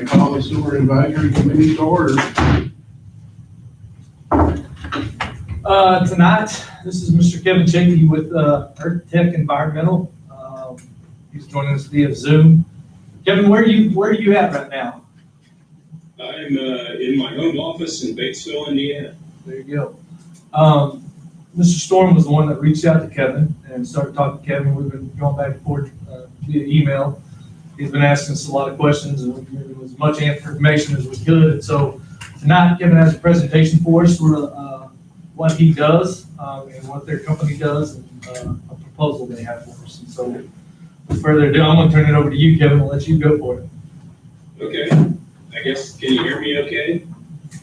I call the sewer advisory committee to order. Tonight, this is Mr. Kevin Chakey with Earth Tech Environmental. He's joining us via Zoom. Kevin, where are you at right now? I'm in my home office in Batesville, Indiana. There you go. Mr. Storm was the one that reached out to Kevin and started talking to Kevin. We've been going back and forth via email. He's been asking us a lot of questions and we've given as much information as we could. And so tonight, Kevin has a presentation for us for what he does and what their company does and a proposal they have for us. And so with further ado, I'm going to turn it over to you, Kevin, and let you go for it. Okay, I guess, can you hear me okay?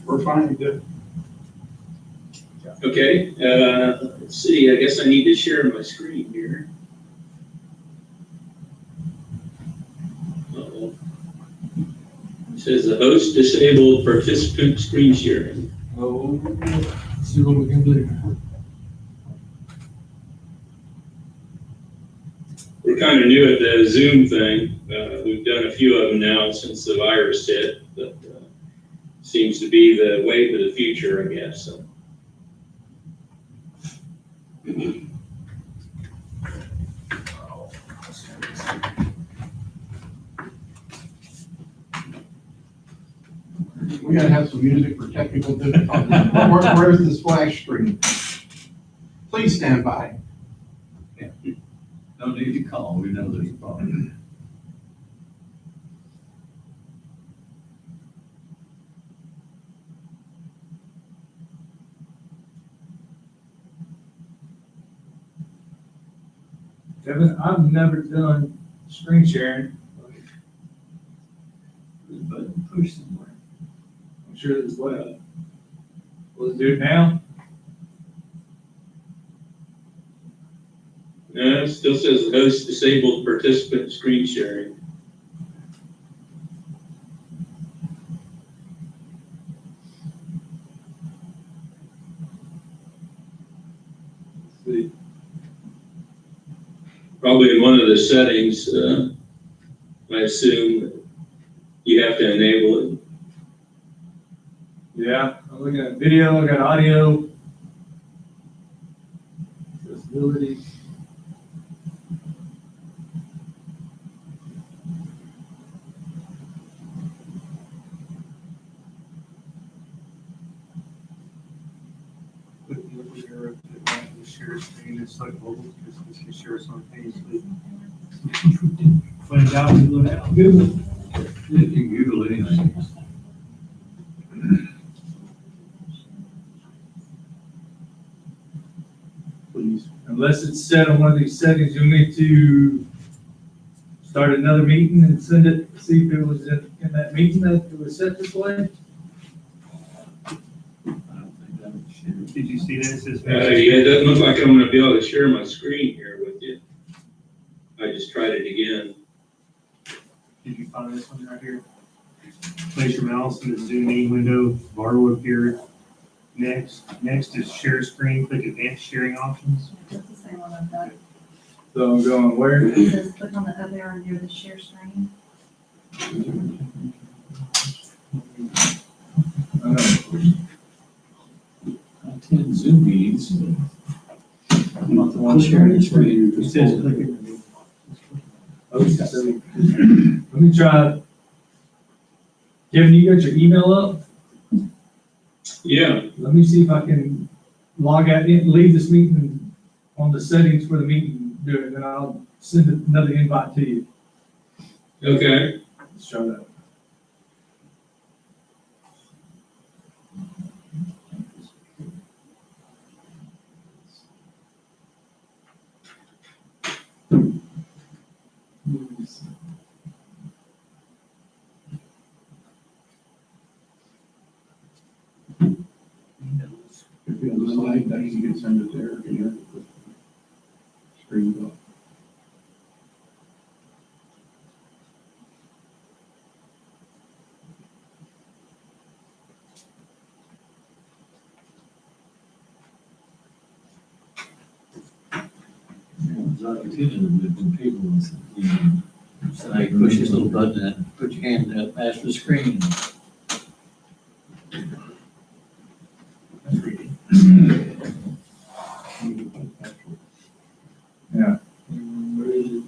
We're fine, good. Okay, let's see, I guess I need to share my screen here. Uh-oh. It says the host disabled participant screen sharing. Oh, let's see what we can do. We're kind of new at the Zoom thing. We've done a few of them now since the virus hit, but seems to be the wave of the future, I guess. So. We gotta have some music for technical difficulties. Where's the splash screen? Please stand by. No need to call, we know there's a problem. Kevin, I've never done screen sharing. There's a button push somewhere. I'm sure there's what. Let's do it now. No, it still says the host disabled participant screen sharing. Let's see. Probably in one of the settings, I assume you have to enable it. Yeah, I'm looking at video, I got audio. Accessibility. Share screen, it's like mobile, because you share simultaneously. Find out, you look out. Google. You can Google anything. Please, unless it's set on one of these settings, you'll need to start another meeting and send it, see if it was in that meeting that it was set this way. I don't think that would share. Did you see that? It says. Yeah, it doesn't look like I'm gonna be able to share my screen here with you. I just tried it again. Did you find this one right here? Place your mouse in the Zoom meeting window, bar will appear. Next is share screen, click advanced sharing options. That's the same one I've got. So I'm going where? It says click on the up arrow near the share screen. I know. I attend Zoom meetings, but I'm not the one sharing the screen. It says click it. Okay, so let me try. Kevin, you got your email up? Yeah, Let me see if I can log out, leave this meeting on the settings for the meeting, do it, and then I'll send another invite to you. okay. Let's try that. If you have the slide, then you can send it there. Screen up. I attended with the people, So now you push this little button and put your hand up past the screen. That's Yeah. Where is it?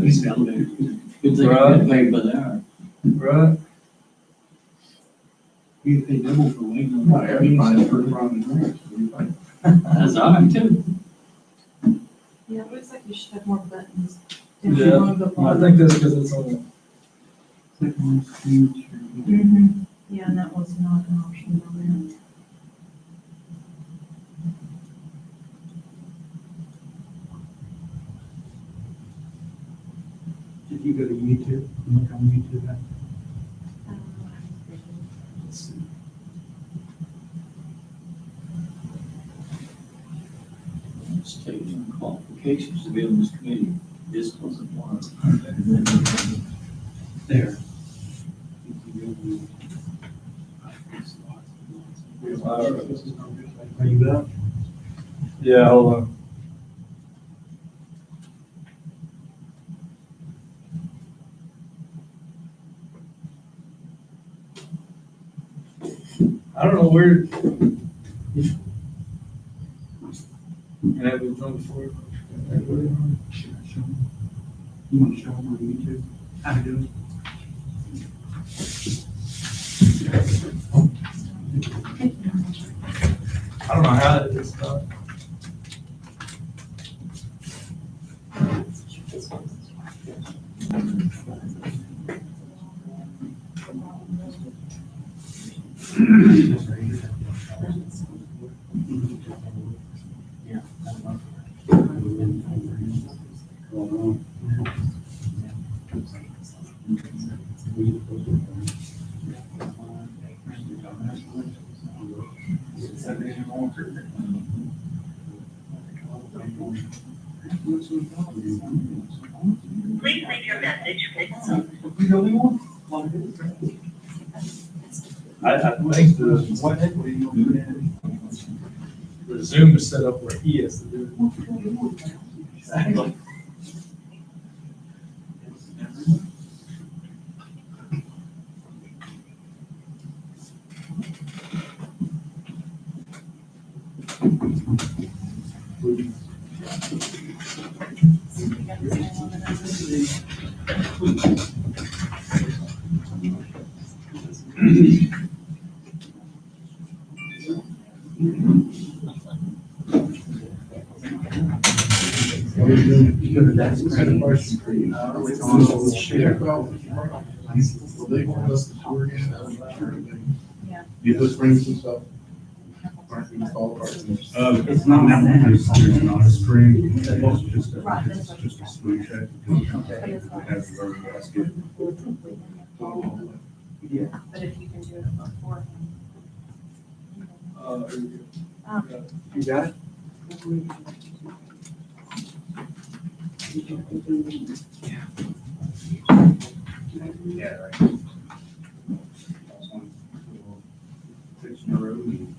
It's the elevator. Good thing Right. I get paid by the hour. Right? We pay double for waiting. Not everybody's for running grants. What do you think? That's all right too. Yeah, it looks like you should have more buttons. Yeah, I think that's because it's on. Mhm. Yeah, and that was not an option on Did you go to YouTube? Look on YouTube. that. State qualifications to be on this committee. This wasn't one of them. There. Are you up? Yeah, hold on. I don't know where. And have we done before? You want to show them on YouTube how to do it? I don't know how it is done. Please leave your message with I think the Zoom is set up where he has to do it. You go to that screen first. It's on the share. Well, they want us to work in that. Yeah. Get those screens and stuff. Aren't installed, aren't they? It's not that. It's not a screen. It's just a, Right, it's that's just a screen check. But it's not. Has the very basket. But if you can do it beforehand. You got it? Yeah, right. Fixing the road.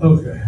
Okay.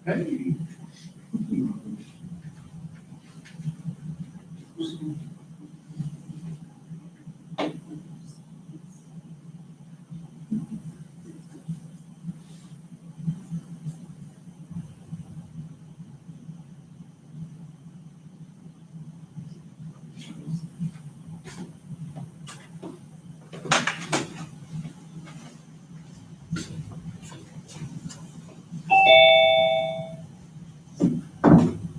Hey.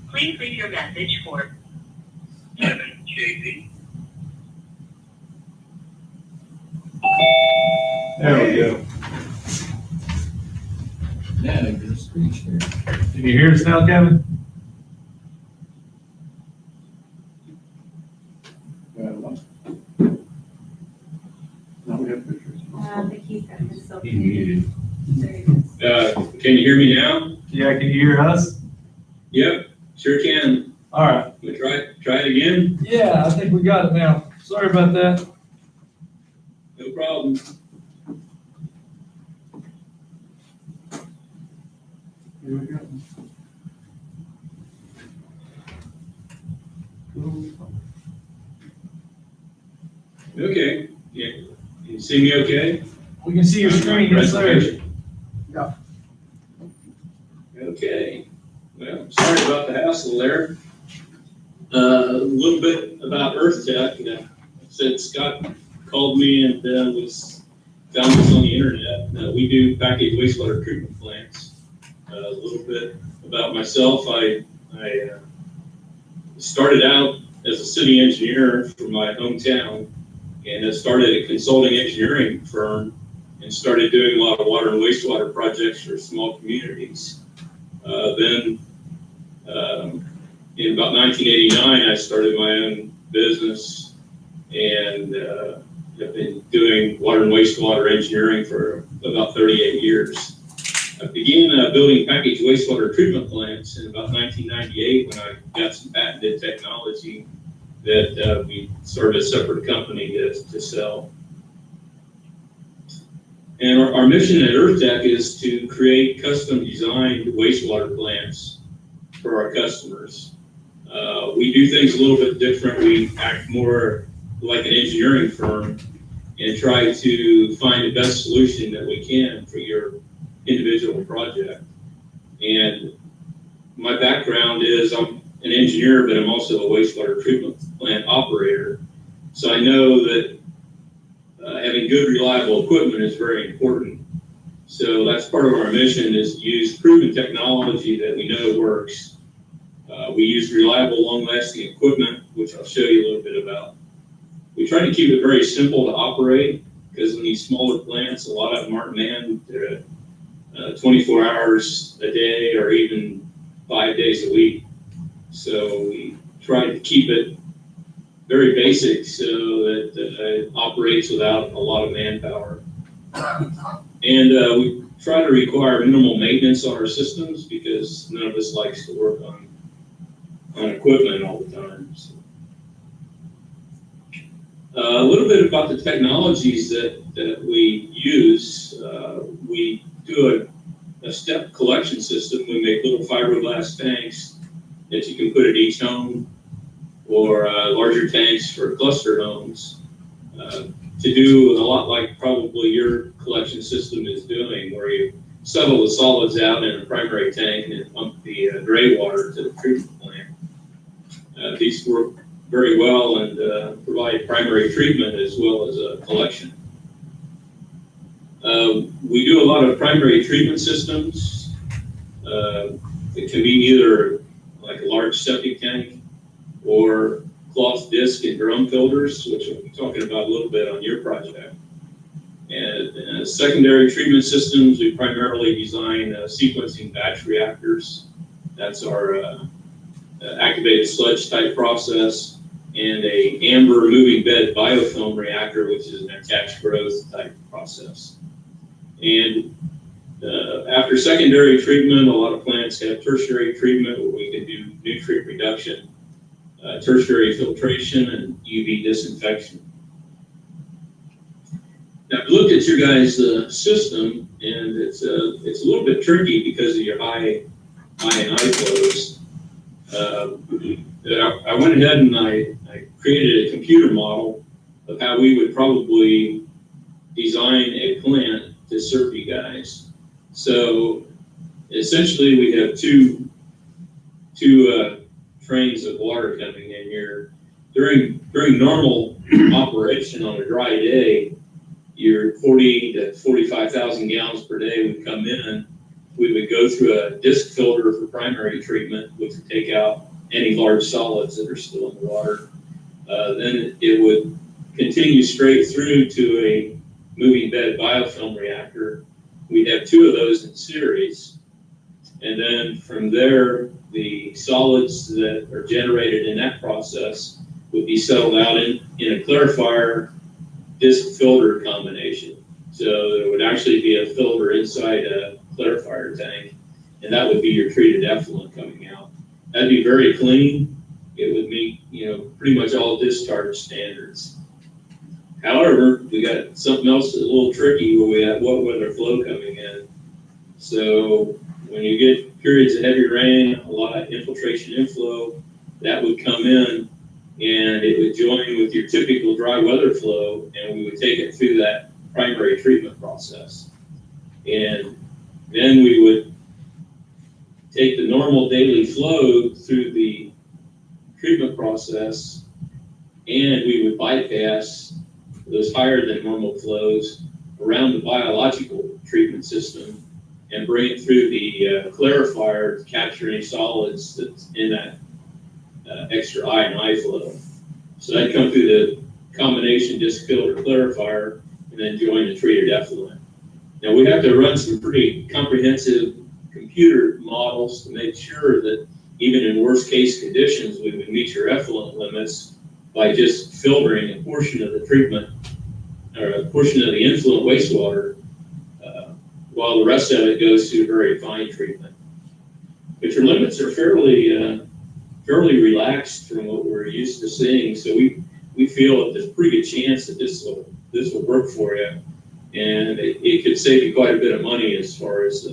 Please leave your message for 7JP. There we go. Yeah, your screen share. Can you hear us now, Kevin? Now we have pictures. I think he's got himself He muted. There he goes. Can you hear me now? Yeah, can you hear us? Yep, sure can. All right. We try it again? Yeah, I think we got it now. Sorry about that. No problem. Here we go. Okay, yeah. Can you see me okay? We can see your screen, yes, sir. Presentation. Yeah. Okay, well, sorry about the hassle there. A little bit about Earth Tech. Said Scott called me and found us on the internet. We do packaged wastewater treatment plants. A little bit about myself. I started out as a city engineer from my hometown, and I started a consulting engineering firm and started doing a lot of water and wastewater projects for small communities. Then in about 1989, I started my own business and have been doing water and wastewater engineering for about 38 years. I began building packaged wastewater treatment plants in about 1998 when I got some patented technology that we started a separate company to sell. And our mission at EarthTech is to create custom designed wastewater plants for our customers. We do things a little bit different. We act more like an engineering firm and try to find the best solution that we can for your individual project. And my background is I'm an engineer, but I'm also a wastewater treatment plant operator. So I know that having good, reliable equipment is very important. So that's part of our mission, is to use proven technology that we know works. We use reliable, long-lasting equipment, which I'll show you a little bit about. We try to keep it very simple to operate, because in these smaller plants, a lot of them aren't manned. They're 24 hours a day or even 5 days a week. So we try to keep it very basic so that it operates without a lot of manpower. And we try to require minimal maintenance on our systems, because none of us likes to work on equipment all the time. So. A little bit about the technologies that we use. We do a step collection system. We make little fiberglass tanks that you can put at each home, or larger tanks for cluster homes, to do a lot like probably your collection system is doing, where you settle the solids out in a primary tank and then pump the gray water to the treatment plant. These work very well and provide primary treatment as well as a collection. We do a lot of primary treatment systems. It can be either like a large septic tank or cloth disc and drum filters, which we'll be talking about a little bit on your project. And secondary treatment systems, we primarily design sequencing batch reactors. That's our activated sludge type process, and a amber moving bed biofilm reactor, which is an attached growth type process. And after secondary treatment, a lot of plants have tertiary treatment where we can do nutrient reduction, tertiary filtration, and UV disinfection. Now, I've looked at your guys' system, and it's a little bit tricky because of your high and high flows. I went ahead and I created a computer model of how we would probably design a plant to serve you guys. So essentially, we have two trains of water coming in here. During normal operation on a dry day, your 40 to 45,000 gallons per day would come in. We would go through a disc filter for primary treatment, which would take out any large solids that are still in the water. Then it would continue straight through to a moving bed biofilm reactor. We'd have two of those in series. And then from there, the solids that are generated in that process would be settled out in a clarifier disc filter combination. So there would actually be a filter inside a clarifier tank, and that would be your treated effluent coming out. That'd be very clean. It would meet, pretty much all discharge standards. However, we got something else that's a little tricky where we have wet weather flow coming in. So when you get periods of heavy rain, a lot of infiltration inflow, that would come in and it would join with your typical dry weather flow, and we would take it through that primary treatment process. And then we would take the normal daily flow through the treatment process, and we would bypass those higher than normal flows around the biological treatment system and bring it through the clarifier to capture any solids that's in that extra I and I flow. So that'd come through the combination disc filter clarifier and then join the treated effluent. Now we have to run some pretty comprehensive computer models to make sure that even in worst case conditions, we would meet your effluent limits by just filtering a portion of the treatment or a portion of the influent wastewater, while the rest of it goes through very fine treatment. But your limits are fairly relaxed from what we're used to seeing, so we feel that there's a pretty good chance that this will work for you, and it could save you quite a bit of money as far as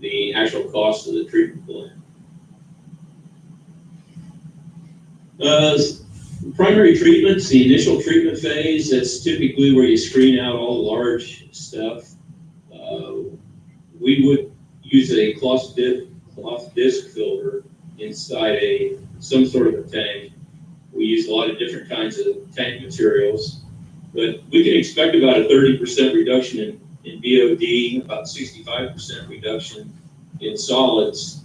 the actual cost of the treatment plant. Primary treatments, the initial treatment phase, that's typically where you screen out all the large stuff. We would use a cloth disc filter inside some sort of a tank. We use a lot of different kinds of tank materials, but we can expect about a 30% reduction in BOD, about 65% reduction in solids.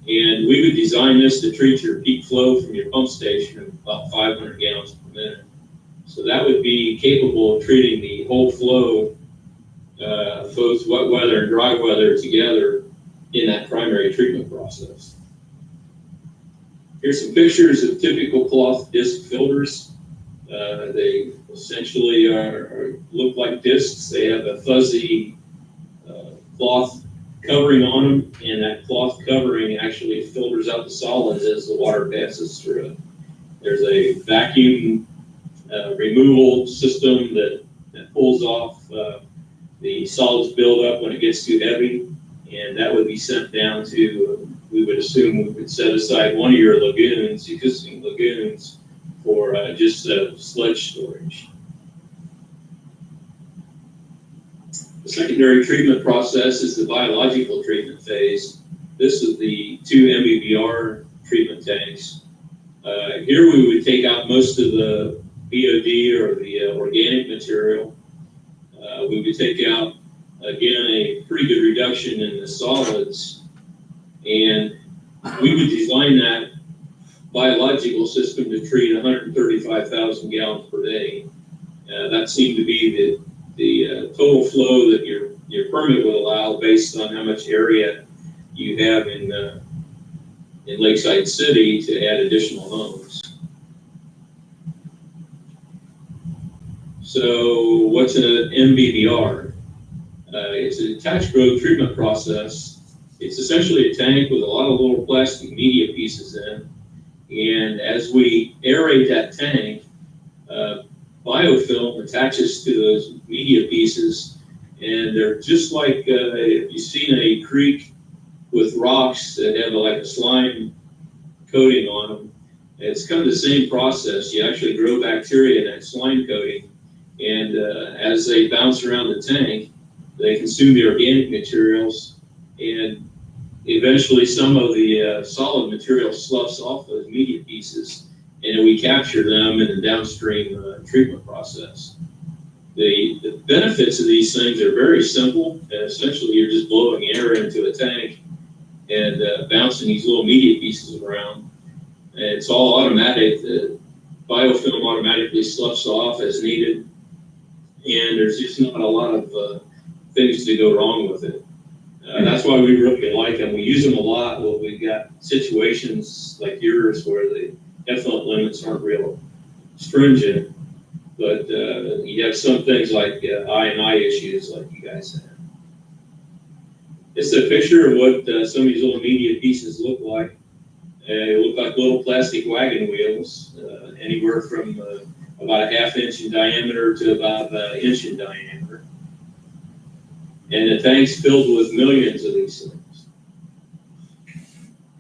And we would design this to treat your peak flow from your pump station of about 500 gallons per minute. So that would be capable of treating the whole flow, both wet weather and dry weather together in that primary treatment process. Here's some pictures of typical cloth disc filters. They essentially look like discs. They have a fuzzy cloth covering on them, and that cloth covering actually filters out the solids as the water passes through it. There's a vacuum removal system that pulls off the solids buildup when it gets too heavy, and that would be sent down to, we would assume we would set aside one of your lagoons, existing lagoons, for just sludge storage. The secondary treatment process is the biological treatment phase. This is the 2 MBBR treatment tanks. Here we would take out most of the BOD or the organic material. We would take out, again, a pretty good reduction in the solids, and we would design that biological system to treat 135,000 gallons per day. That seemed to be the total flow that your permit would allow based on how much area you have in Lakeside City to add additional homes. So what's an MBBR? It's an attached growth treatment process. It's essentially a tank with a lot of little plastic media pieces in. And as we aerate that tank, biofilm attaches to those media pieces. And they're just like, if you've seen a creek with rocks that have like a slime coating on them, it's kind of the same process. You actually grow bacteria in that slime coating. And as they bounce around the tank, they consume the organic materials, and eventually some of the solid material sloughs off those media pieces, and then we capture them in the downstream treatment process. The benefits of these things are very simple. Essentially, you're just blowing air into a tank and bouncing these little media pieces around. And it's all automatic. The biofilm automatically sloughs off as needed, and there's just not a lot of things to go wrong with it. That's why we really like them. We use them a lot when we've got situations like yours where the effluent limits aren't real stringent, but you have some things like I&I issues like you guys have. It's a picture of what some of these little media pieces look like. They look like little plastic wagon wheels, anywhere from about a ½ inch in diameter to about an inch in diameter. And the tank's filled with millions of these things.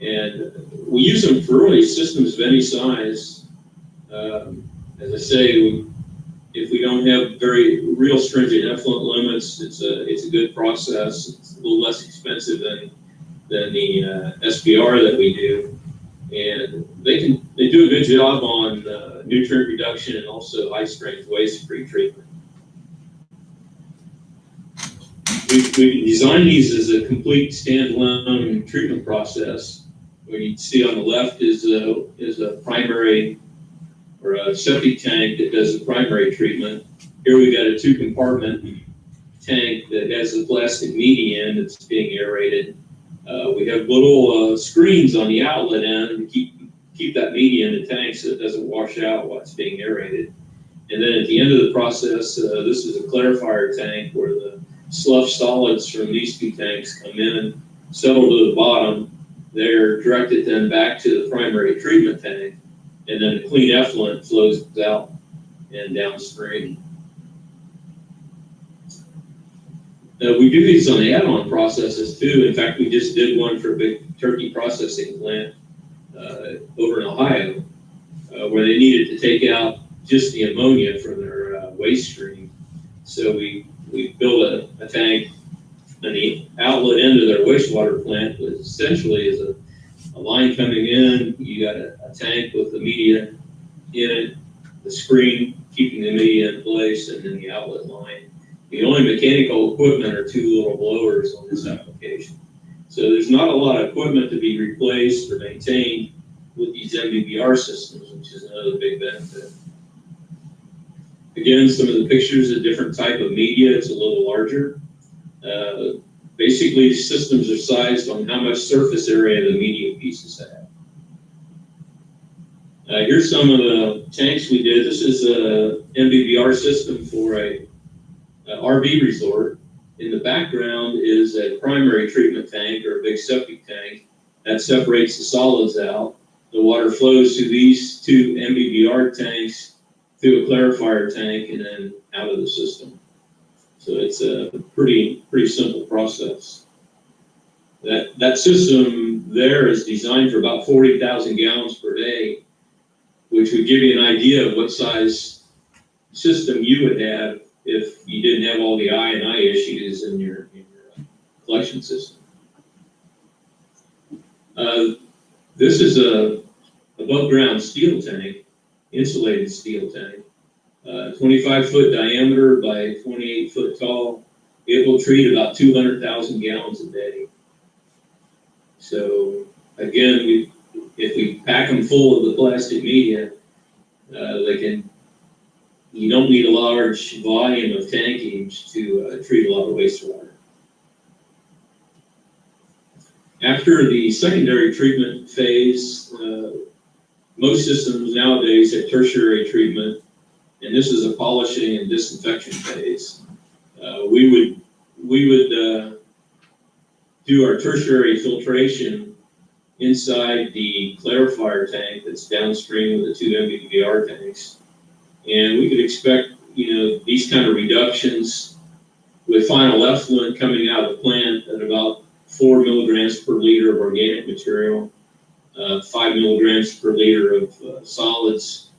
And we use them for really systems of any size. As I say, if we don't have very real stringent effluent limits, it's a good process. It's a little less expensive than the SBR that we do. And they do a good job on nutrient reduction and also high strength waste pre-treatment. We designed these as a complete standalone treatment process. What you see on the left is a primary or a septic tank that does the primary treatment. Here we've got a 2-compartment tank that has the plastic media in that's being aerated. We have little screens on the outlet end to keep that media in the tank so it doesn't wash out while it's being aerated. And then at the end of the process, this is a clarifier tank where the slough solids from these 2 tanks come in, settle to the bottom. They're directed then back to the primary treatment tank, and then the clean effluent flows out and downstream. We do these on the add-on processes too. In fact, we just did one for a big turkey processing plant over in Ohio, where they needed to take out just the ammonia from their waste stream. So we built a tank, and the outlet end of their wastewater plant was essentially is a line coming in. You got a tank with the media in it, the screen keeping the media in place, and then the outlet line. The only mechanical equipment are 2 little blowers on this application. So there's not a lot of equipment to be replaced or maintained with these MBBR systems, which is another big benefit. Again, some of the pictures, a different type of media, it's a little larger. Basically, systems are sized on how much surface area the media pieces have. Here's some of the tanks we did. This is a MBBR system for a RV resort. In the background is a primary treatment tank or a big septic tank that separates the solids out. The water flows through these 2 MBBR tanks through a clarifier tank and then out of the system. So it's a pretty simple process. That system there is designed for about 40,000 gallons per day, which would give you an idea of what size system you would have if you didn't have all the I&I issues in your collection system. This is a above ground steel tank, insulated steel tank, 25-foot diameter by 28-foot tall. It will treat about 200,000 gallons a day. So again, if we pack them full of the plastic media, you don't need a large volume of tankage to treat a lot of wastewater. After the secondary treatment phase, most systems nowadays have tertiary treatment, and this is a polishing and disinfection phase. We would do our tertiary filtration inside the clarifier tank that's downstream of the 2 MBBR tanks. And we could expect, these kind of reductions with final effluent coming out of the plant at about 4 milligrams per liter of organic material, 5 milligrams per liter of solids.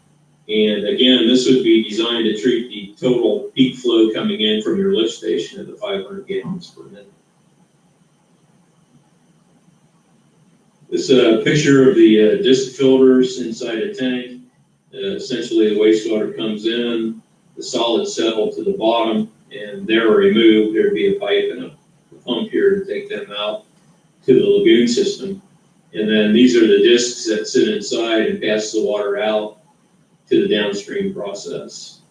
And again, this would be designed to treat the total peak flow coming in from your lift station at the 500 gallons per minute. This is a picture of the disc filters inside a tank. Essentially, the wastewater comes in, the solids settle to the bottom, and they're removed. There'd be a pipe and a pump here to take them out to the lagoon system. And then these are the discs that sit inside and pass the water out to the downstream process.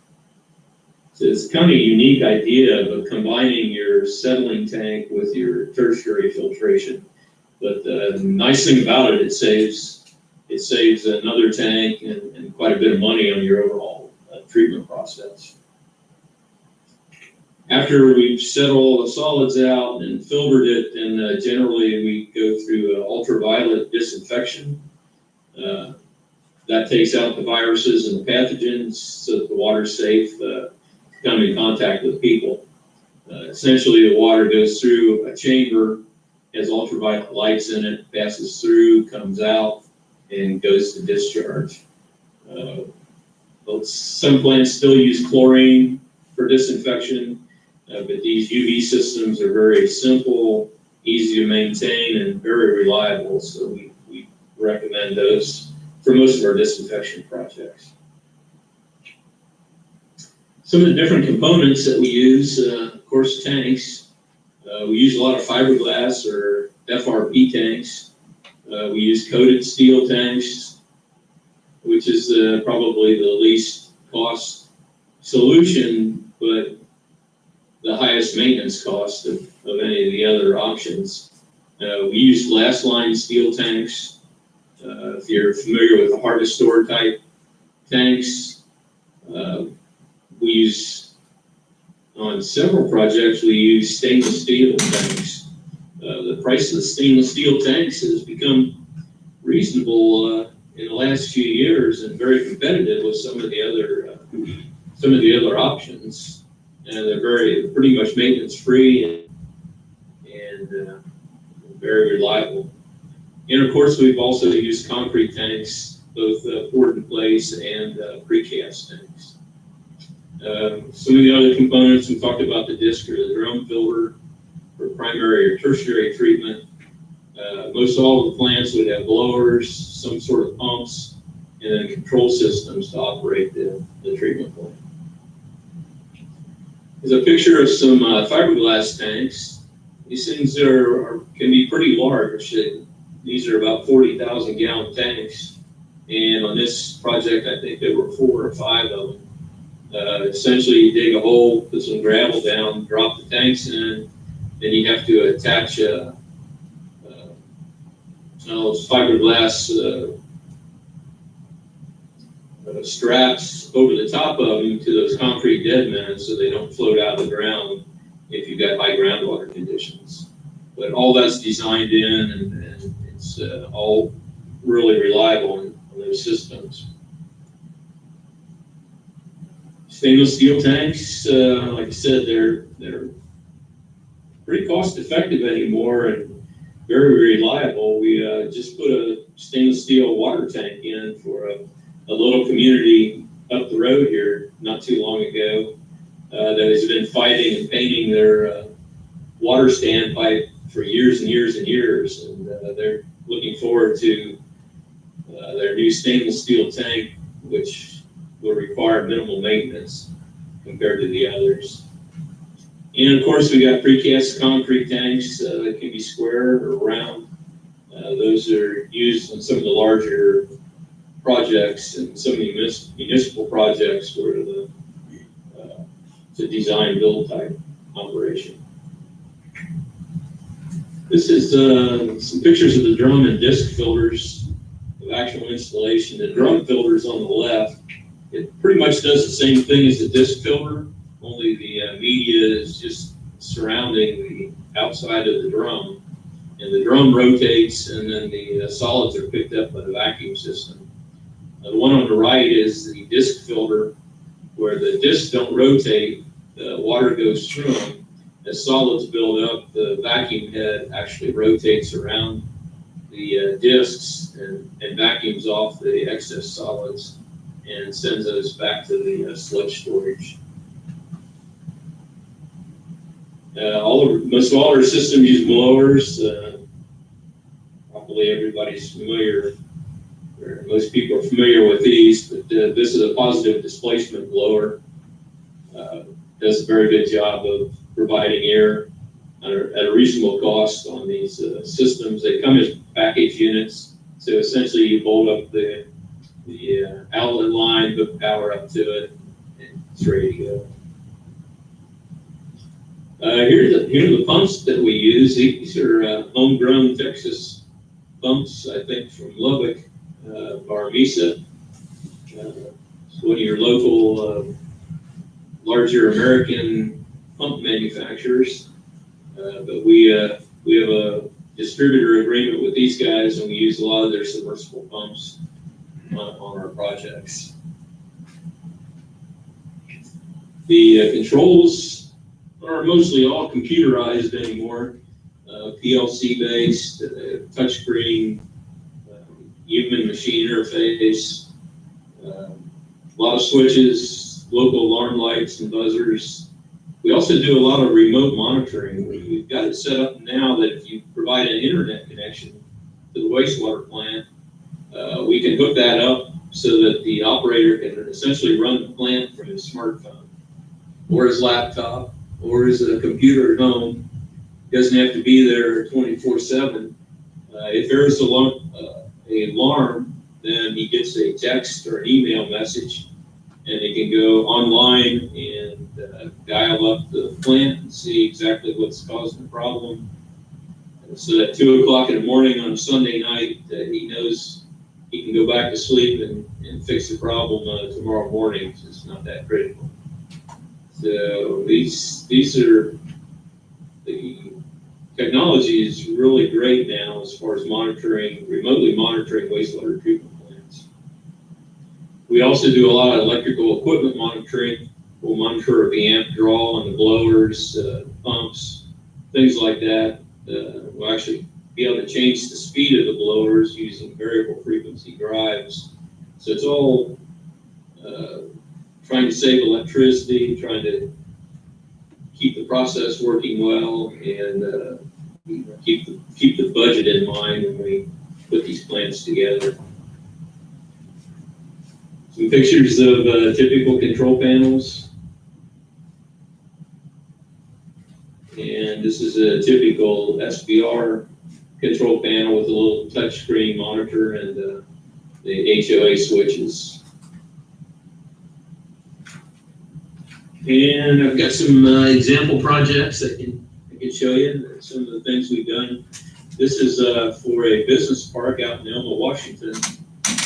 So it's kind of a unique idea of combining your settling tank with your tertiary filtration. But the nice thing about it, it saves another tank and quite a bit of money on your overall treatment process. After we've set all the solids out and filtered it, and generally we go through ultraviolet disinfection. That takes out the viruses and the pathogens so that the water's safe to come in contact with people. Essentially, the water goes through a chamber, has ultraviolet lights in it, passes through, comes out, and goes to discharge. Some plants still use chlorine for disinfection, but these UV systems are very simple, easy to maintain, and very reliable, so we recommend those for most of our disinfection projects. Some of the different components that we use, of course, tanks. We use a lot of fiberglass or FRP tanks. We use coated steel tanks, which is probably the least cost solution, but the highest maintenance cost of any of the other options. We use glass line steel tanks. If you're familiar with the Harvestor type tanks, we use, on several projects, we use stainless steel tanks. The price of the stainless steel tanks has become reasonable in the last few years and very competitive with some of the other options. And they're pretty much maintenance free and very reliable. And of course, we've also used concrete tanks, both poured in place and precast tanks. Some of the other components, we talked about the disc or the drum filter for primary or tertiary treatment. Most all of the plants would have blowers, some sort of pumps, and then control systems to operate the treatment plant. There's a picture of some fiberglass tanks. These things can be pretty large. These are about 40,000 gallon tanks. And on this project, I think there were 4 or 5 of them. Essentially, you dig a hole, put some gravel down, drop the tanks in, then you have to attach fiberglass straps over the top of them to those concrete dead men so they don't float out of the ground if you've got high groundwater conditions. But all that's designed in, and it's all really reliable on those systems. Stainless steel tanks, like I said, they're pretty cost effective anymore and very reliable. We just put a stainless steel water tank in for a little community up the road here not too long ago that has been fighting and painting their water standpipe for years and years and years, and they're looking forward to their new stainless steel tank, which will require minimal maintenance compared to the others. And of course, we got precast concrete tanks that can be square or round. Those are used on some of the larger projects and some of the municipal projects where it's a design build type operation. This is some pictures of the drum and disc filters of actual installation. The drum filter is on the left. It pretty much does the same thing as the disc filter, only the media is just surrounding the outside of the drum. And the drum rotates, and then the solids are picked up by the vacuum system. The one on the right is the disc filter, where the discs don't rotate, the water goes through them. As solids build up, the vacuum head actually rotates around the discs and vacuums off the excess solids and sends those back to the sludge storage. Most of all our systems use blowers. Probably everybody's familiar, or most people are familiar with these, but this is a positive displacement blower. Does a very good job of providing air at a reasonable cost on these systems. They come as package units, so essentially you bolt up the outlet line, hook power up to it, and it's ready to go. Here are the pumps that we use. These are homegrown Texas pumps, I think from Lubbock, Barmisa. It's one of your local larger American pump manufacturers. But we have a distributor agreement with these guys, and we use a lot of their submersible pumps on our projects. The controls are mostly all computerized anymore, PLC based, touchscreen, human machine interface, a lot of switches, local alarm lights and buzzers. We also do a lot of remote monitoring. We've got it set up now that if you provide an internet connection to the wastewater plant, we can hook that up so that the operator can essentially run the plant from his smartphone or his laptop or his computer at home. He doesn't have to be there 24/7. If there's an alarm, then he gets a text or an email message, and he can go online and dial up the plant and see exactly what's causing the problem. And so at 2 o'clock in the morning on a Sunday night, he knows he can go back to sleep and fix the problem tomorrow morning. So it's not that critical. So these are, the technology is really great now as far as remotely monitoring wastewater treatment plants. We also do a lot of electrical equipment monitoring. We'll monitor the amp draw on the blowers, pumps, things like that. We'll actually be able to change the speed of the blowers using variable frequency drives. So it's all trying to save electricity, trying to keep the process working well, and keep the budget in mind when we put these plants together. Some pictures of typical control panels. And this is a typical SBR control panel with a little touchscreen monitor and the HOA switches. And I've got some example projects I can show you some of the things we've done. This is for a business park out in Elma, Washington.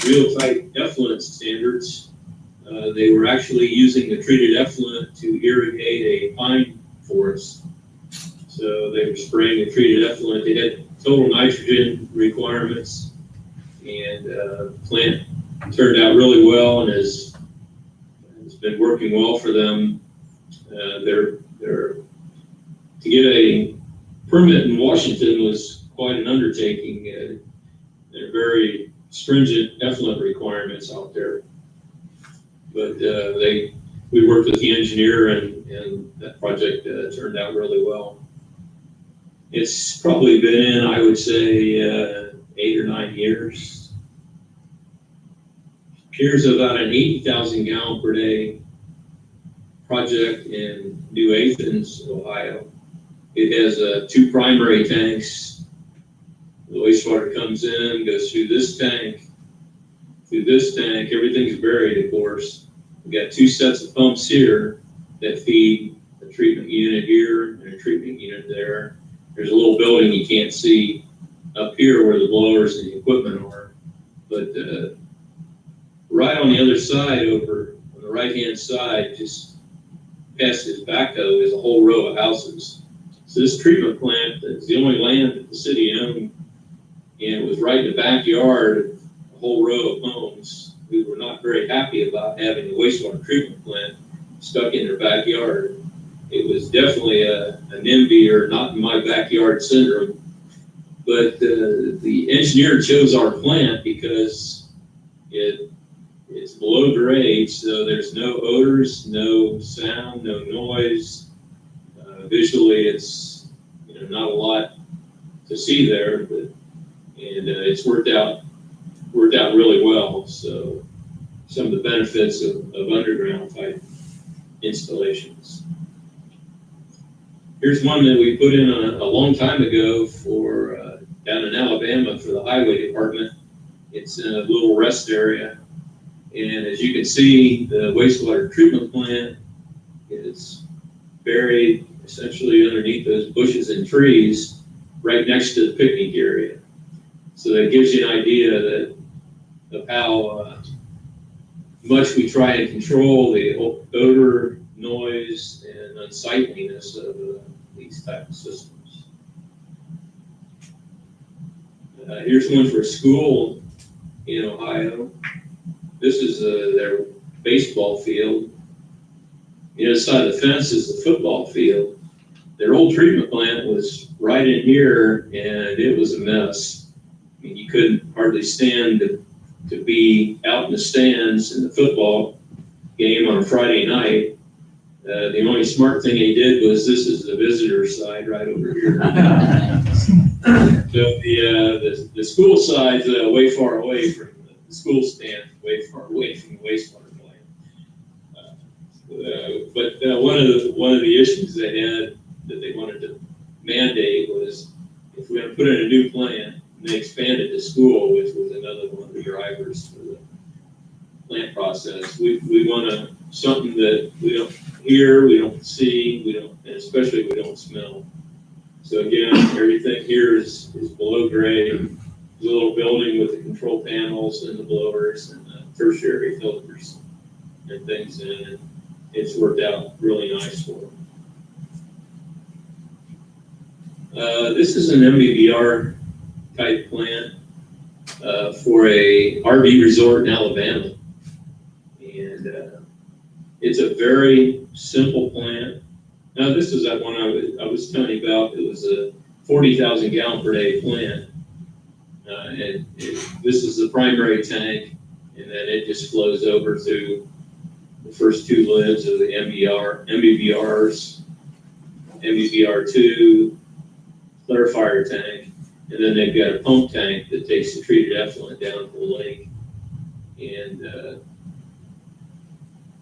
Real tight effluent standards. They were actually using the treated effluent to irrigate a pine forest. So they were spraying the treated effluent. They had total nitrogen requirements, and the plant turned out really well and has been working well for them. To get a permit in Washington was quite an undertaking. They're very stringent effluent requirements out there. But we worked with the engineer, and that project turned out really well. It's probably been, I would say, 8 or 9 years. Here's about an 80,000 gallon per day project in New Athens, Ohio. It has 2 primary tanks. The wastewater comes in, goes through this tank, everything's buried, of course. We've got 2 sets of pumps here that feed a treatment unit here and a treatment unit there. There's a little building you can't see up here where the blowers and the equipment are. But right on the other side, over on the right-hand side, just past his backhoe, is a whole row of houses. So this treatment plant is the only land that the city owned, and it was right in the backyard of a whole row of homes who were not very happy about having a wastewater treatment plant stuck in their backyard. It was definitely a NIMBY, or not in my backyard syndrome. But the engineer chose our plant because it's below grade, so there's no odors, no sound, no noise. Visually, it's not a lot to see there, but it's worked out really well. So some of the benefits of underground type installations. Here's one that we put in a long time ago for down in Alabama for the highway department. It's in a little rest area, and as you can see, the wastewater treatment plant is buried essentially underneath those bushes and trees right next to the picnic area. So that gives you an idea of how much we try and control the odor, noise, and unsightliness of these type of systems. Here's one for a school in Ohio. This is their baseball field. The other side of the fence is the football field. Their old treatment plant was right in here, and it was a mess. I mean, you couldn't hardly stand to be out in the stands in the football game on a Friday night. The only smart thing they did was, this is the visitor side right over here. So the school side's way far away from the school stand, way far away from the wastewater plant. But one of the issues they had that they wanted to mandate was, if we're going to put in a new plant, and they expanded the school, which was another one of the drivers for the plant process. We want something that we don't hear, we don't see, and especially we don't smell. So again, everything here is below grade. There's a little building with the control panels and the blowers and the tertiary filters and things in it. It's worked out really nice for them. This is an MBBR type plant for a RV resort in Alabama. And it's a very simple plant. Now, this is that one I was telling you about. It was a 40,000 gallon per day plant. This is the primary tank, and then it just flows over through the first 2 lids of the MBBRs, MBBR2, clarifier tank, and then they've got a pump tank that takes the treated effluent down to the lake. And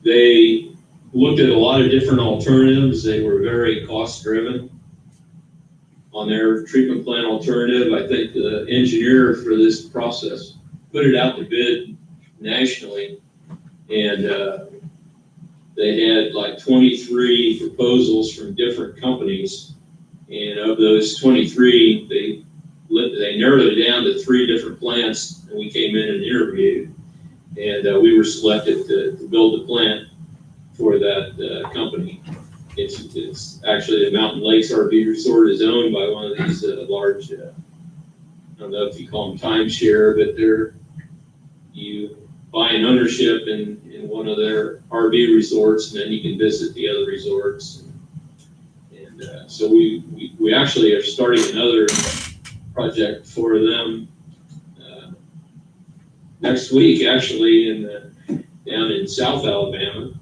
they looked at a lot of different alternatives. They were very cost-driven on their treatment plant alternative. I think the engineer for this process put it out to bid nationally, and they had like 23 proposals from different companies. And of those 23, they narrowed it down to 3 different plants, and we came in and interviewed. And we were selected to build the plant for that company. It's actually the Mountain Lakes RV Resort is owned by one of these large, I don't know if you call them timeshare, but you buy an ownership in in one of their RV resorts, and then you can visit the other resorts. And so we actually are starting another project for them next week, actually, down in South Alabama.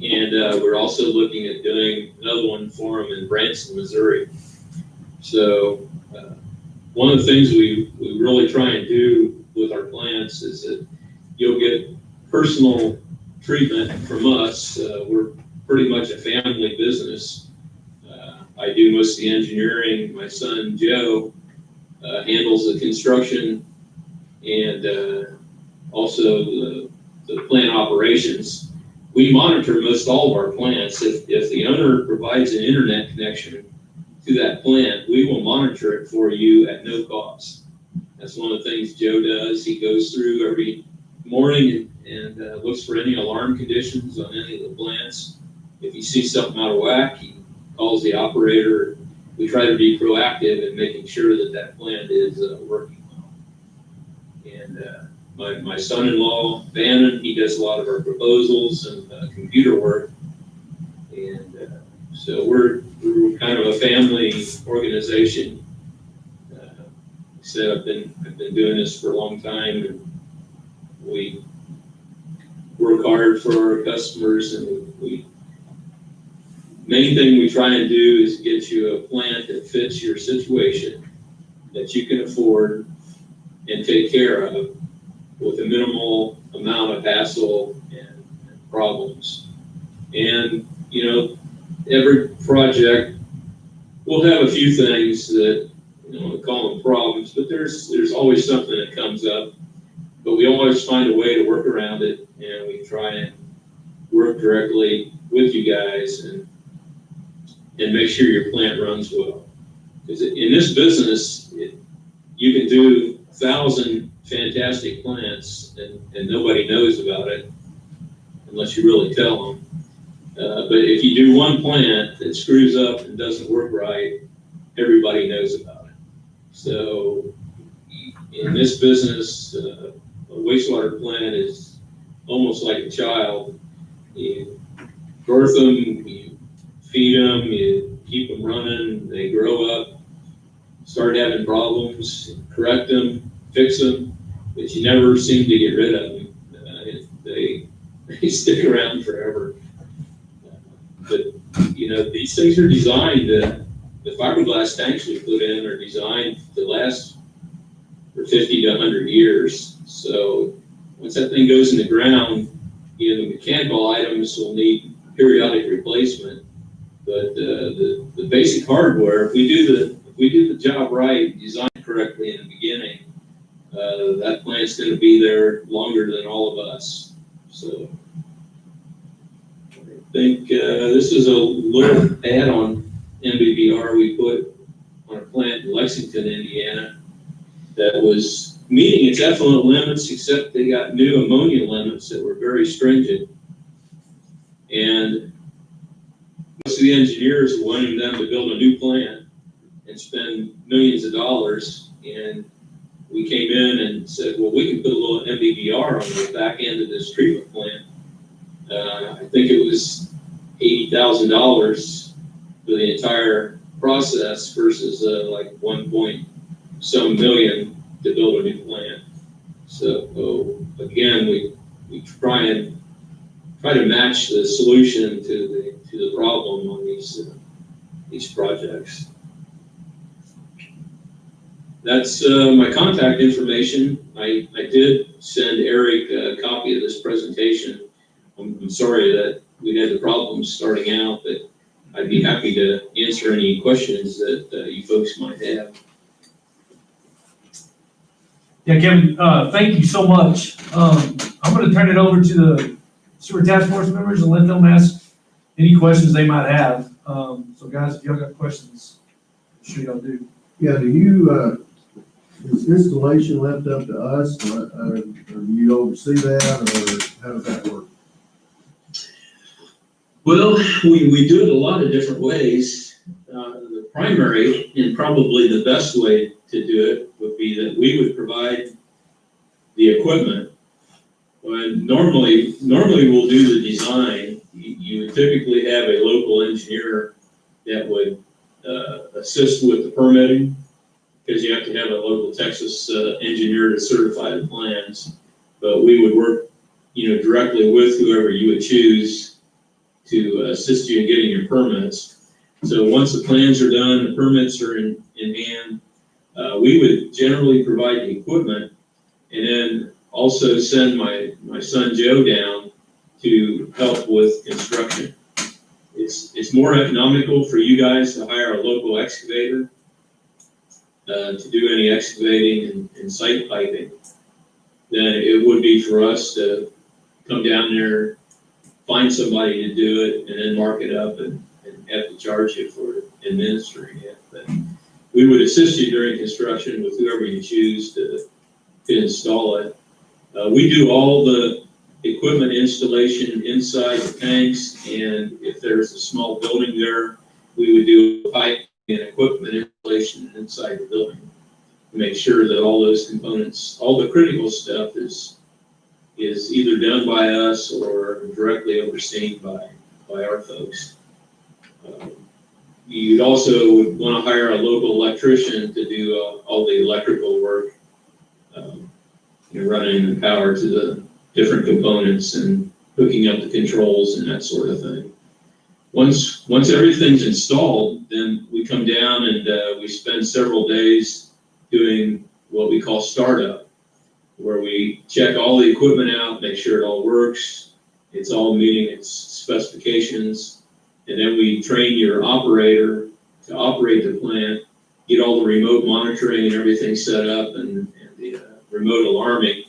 And we're also looking at doing another one for them in Branson, Missouri. So one of the things we really try and do with our plants is that you'll get personal treatment from us. We're pretty much a family business. I do most of the engineering. My son, Joe, handles the construction and also the plant operations. We monitor most all of our plants. If the owner provides an internet connection to that plant, we will monitor it for you at no cost. That's one of the things Joe does. He goes through every morning and looks for any alarm conditions on any of the plants. If he sees something out of whack, he calls the operator. We try to be proactive in making sure that that plant is working well. And my son-in-law, Bannon, he does a lot of our proposals and computer work. And so we're kind of a family organization. I've been doing this for a long time, and we work hard for our customers, and main thing we try and do is get you a plant that fits your situation, that you can afford and take care of with a minimal amount of hassle and problems. And, you know, every project will have a few things that, you know, we call them problems, but there's always something that comes up. But we always find a way to work around it, and we try and work directly with you guys and make sure your plant runs well. Because in this business, you can do 1,000 fantastic plants and nobody knows about it unless you really tell them. But if you do one plant that screws up and doesn't work right, everybody knows about it. So in this business, a wastewater plant is almost like a child. You birth them, you feed them, you keep them running, they grow up, start having problems, correct them, fix them, but you never seem to get rid of them. They stick around forever. But, you know, these things are designed, the fiberglass tanks we put in are designed to last for 50 to 100 years. So once that thing goes in the ground, you know, the mechanical items will need periodic replacement. But the basic hardware, if we do the job right, design it correctly in the beginning, that plant's going to be there longer than all of us. So I think this is a little ad on MBBR we put on a plant in Lexington, Indiana, that was meeting its effluent limits, except they got new ammonia limits that were very stringent. And most of the engineers were wanting them to build a new plant and spend millions of dollars. And we came in and said, well, we can put a little MBBR on the back end of this treatment plant. I think it was $80,000 for the entire process versus like 1.some million to build a new plant. So again, we try to match the solution to the problem on these projects. That's my contact information. I did send Eric a copy of this presentation. I'm sorry that we had the problems starting out, but I'd be happy to answer any questions that you folks might have. Yeah, Kevin, thank you so much. I'm going to turn it over to the sewer task force members and let them ask any questions they might have. So guys, if y'all got questions, I'm sure y'all do. Yeah, do you, is installation left up to us, or do you oversee that, or how does that work? Well, we do it a lot of different ways. The primary and probably the best way to do it would be that we would provide the equipment Well, normally we'll do the design. You would typically have a local engineer that would assist with the permitting, because you have to have a local Texas engineer to certify the plans. But we would work, directly with whoever you would choose to assist you in getting your permits. So once the plans are done, the permits are in hand, we would generally provide the equipment, and then also send my son Joe down to help with construction. It's more economical for you guys to hire a local excavator to do any excavating and site piping than it would be for us to come down there, find somebody to do it, and then mark it up and have to charge you for administering it. But we would assist you during construction with whoever you choose to install it. We do all the equipment installation inside the tanks, and if there's a small building there, we would do pipe and equipment installation inside the building to make sure that all those components, all the critical stuff is either done by us or directly overseen by our folks. You'd also would want to hire a local electrician to do all the electrical work, running the power to the different components and hooking up the controls and that sort of thing. Once everything's installed, then we come down and we spend several days doing what we call startup, where we check all the equipment out, make sure it all works, it's all meeting its specifications, and then we train your operator to operate the plant, get all the remote monitoring and everything set up, and the remote alarming,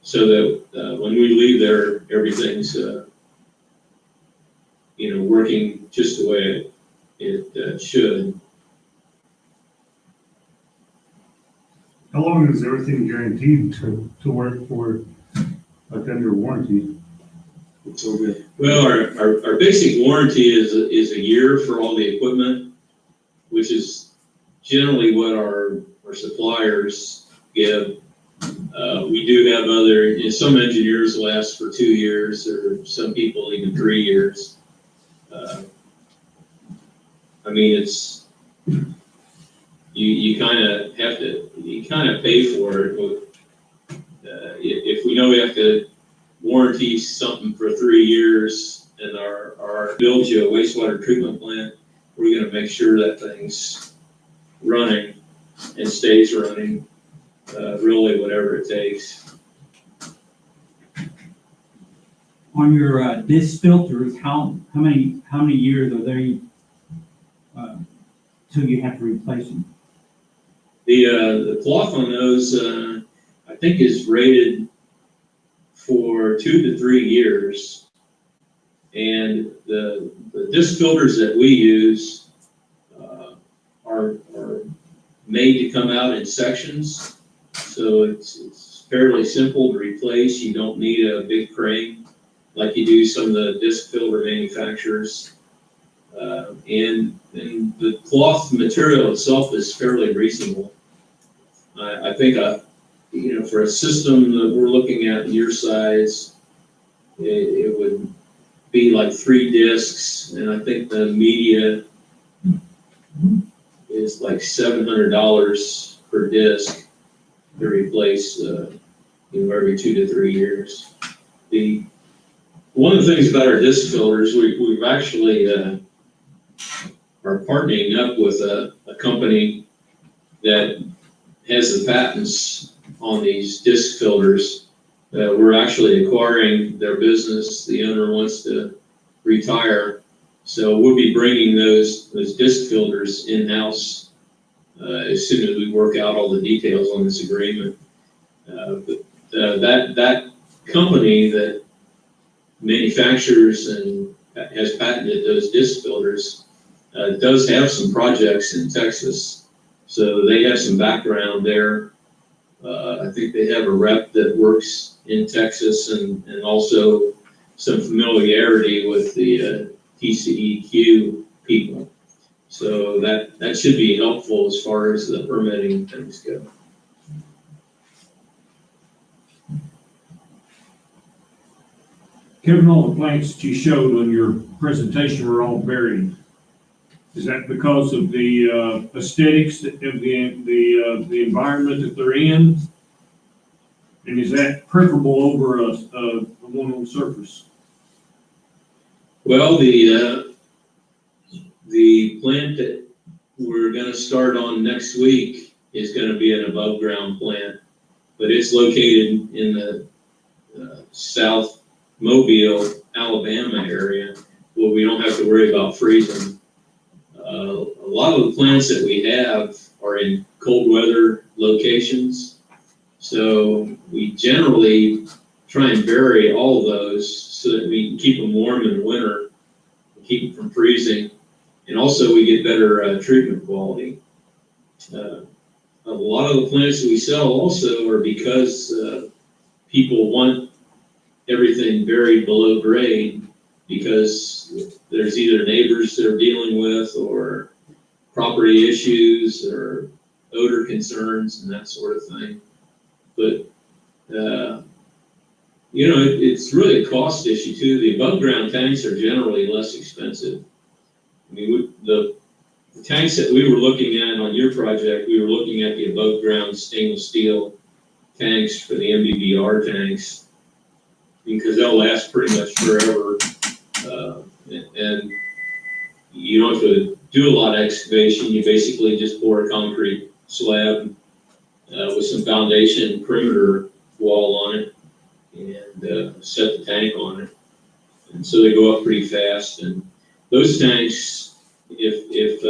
so that when we leave there, everything's working just the way it should. How long is everything guaranteed to work for, like under warranty? Well, our basic warranty is a year for all the equipment, which is generally what our suppliers give. We do have some engineers last for 2 years, or some people even 3 years. It's, you kind of have to, pay for it. If we know we have to warranty something for 3 years and our build you a wastewater treatment plant, we're gonna make sure that thing's running and stays running, really whatever it takes. On your disc filters, how many years are they till you have to replace them? The cloth on those, I think is rated for 2 to 3 years. And the disc filters that we use are made to come out in sections. So it's fairly simple to replace. You don't need a big crane like you do some of the disc filter manufacturers. And the cloth material itself is fairly reasonable. I think, for a system that we're looking at your size, it would be like 3 discs, and I think the media is like $700 per disc to replace, every 2 to 3 years. One of the things about our disc filters, we've actually are partnering up with a company that has the patents on these disc filters. We're actually acquiring their business. The owner wants to retire, so we'll be bringing those disc filters in-house as soon as we work out all the details on this agreement. But that company that manufactures and has patented those disc filters does have some projects in Texas, so they have some background there. I think they have a rep that works in Texas and also some familiarity with the TCEQ people. So that should be helpful as far as the permitting things go. Kevin, all the plants that you showed on your presentation were all buried. Is that because of the aesthetics of the environment that they're in? And is that preferable over a one on surface? Well, the plant that we're gonna start on next week is gonna be an above ground plant, but it's located in the South Mobile, Alabama area, where we don't have to worry about freezing. A lot of the plants that we have are in cold weather locations, so we generally try and bury all of those so that we can keep them warm in the winter, keep them from freezing, and also we get better treatment quality. A lot of the plants that we sell also are because people want everything buried below grade because there's either neighbors they're dealing with or property issues or odor concerns and that sort of thing. But, you know, it's really a cost issue too. The above ground tanks are generally less expensive. I mean, the tanks that we were looking at on your project, we were looking at the above ground stainless steel tanks for the MBBR tanks because they'll last pretty much forever. And you don't have to do a lot of excavation. You basically just pour a concrete slab with some foundation perimeter wall on it and set the tank on it. And so they go up pretty fast. And those tanks, if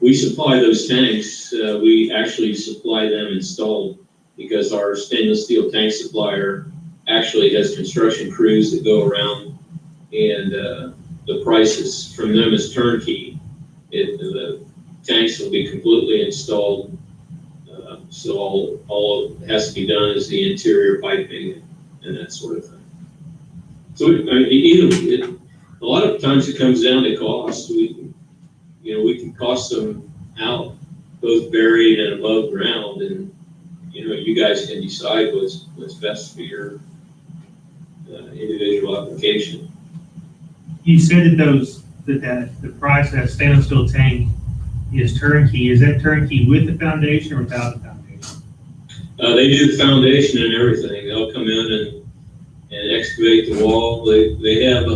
we supply those tanks, we actually supply them installed because our stainless steel tank supplier actually has construction crews that go around and the prices from them is turnkey. The tanks will be completely installed. So all it has to be done is the interior piping and that sort of thing. So a lot of times it comes down to cost. We can cost them out both buried and above ground, and you guys can decide what's best for your individual application. You said that the price of that stainless steel tank is turnkey. Is that turnkey with the foundation or without the foundation? They do the foundation and everything. They'll come in and excavate the wall. They have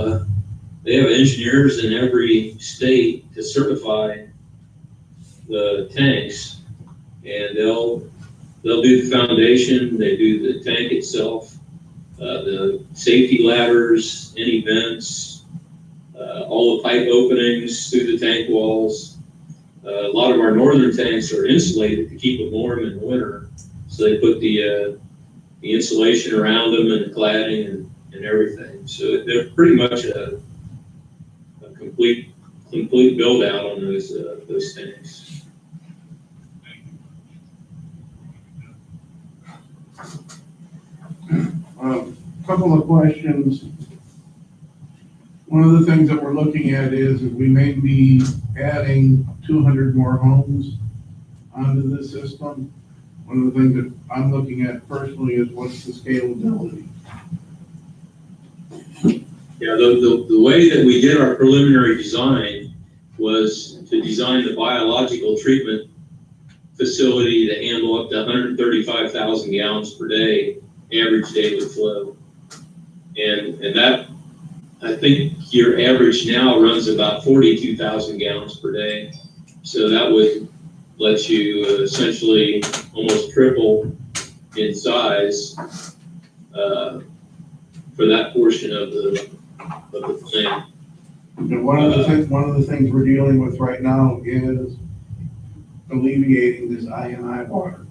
engineers in every state to certify the tanks, and they'll do the foundation. They do the tank itself, the safety ladders, any vents, all the pipe openings through the tank walls. A lot of our northern tanks are insulated to keep them warm in the winter, so they put the insulation around them and the cladding and everything. So they're pretty much a complete build out on those tanks. Couple of questions. One of the things that we're looking at is we may be adding 200 more homes onto the system. One of the things that I'm looking at personally is what's the scalability? Yeah, the way that we did our preliminary design was to design the biological treatment facility to handle up to 135,000 gallons per day, average daily flow. And that, I think your average now runs about 42,000 gallons per day. So that would let you essentially almost triple in size for that portion of the plant. And one of the things we're dealing with right now is alleviating this I&I water.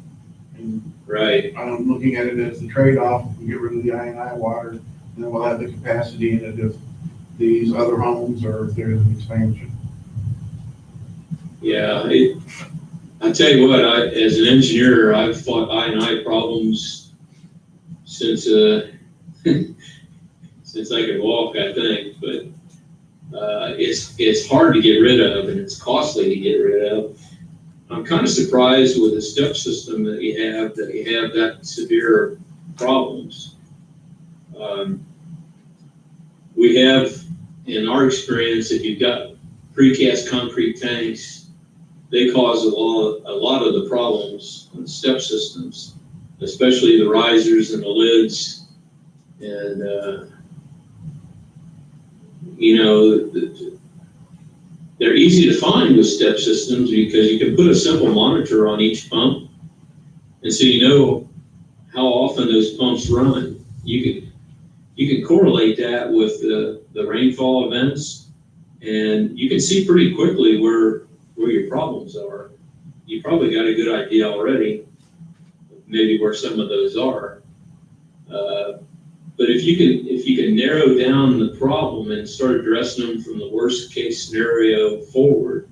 And Right. I'm looking at it as the trade-off. We get rid of the I&I water, and then we'll have the capacity in it if these other homes or if there's an expansion. Yeah, I tell you what, as an engineer, I've fought I&I problems since since I could walk, I think, but it's hard to get rid of and it's costly to get rid of. I'm kind of surprised with the step system that you have that severe problems. We have, in our experience, if you've got precast concrete tanks, they cause a lot of the problems on step systems, especially the risers and the lids. And, you know, they're easy to find with step systems because you can put a simple monitor on each pump. And so you know how often those pumps run. You can correlate that with the rainfall events, and you can see pretty quickly where your problems are. You probably got a good idea already, maybe where some of those are. But if you can narrow down the problem and start addressing them from the worst case scenario forward,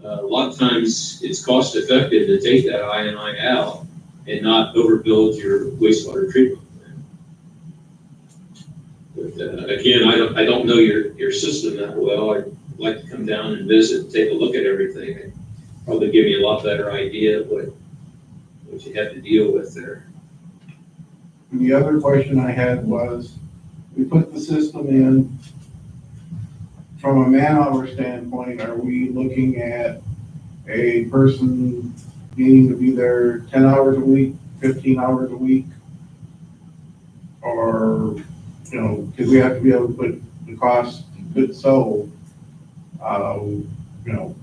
a lot of times it's cost effective to take that I&I out and not overbuild your wastewater treatment plant. But again, I don't know your system that well. I'd like to come down and visit, and take a look at everything, and probably give me a lot better idea of what you have to deal with there. And the other question I had was, we put the system in, from a man-hour standpoint, are we looking at a person needing to be there 10 hours a week, 15 hours a week? Or, you know, because we have to be able to put the cost of goods sold, you know,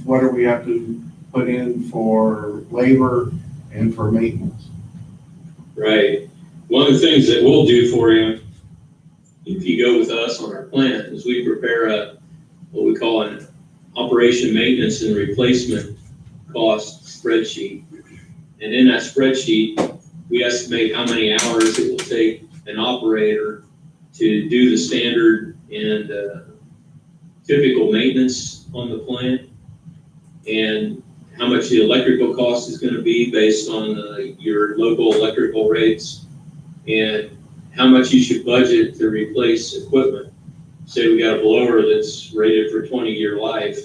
what do we have to put in for labor and for maintenance? Right. One of the things that we'll do for you, if you go with us on our plant, is we prepare what we call an operation maintenance and replacement cost spreadsheet. And in that spreadsheet, we estimate how many hours it will take an operator to do the standard and typical maintenance on the plant, and how much the electrical cost is going to be based on your local electrical rates, and how much you should budget to replace equipment. Say we got a blower that's rated for 20-year life,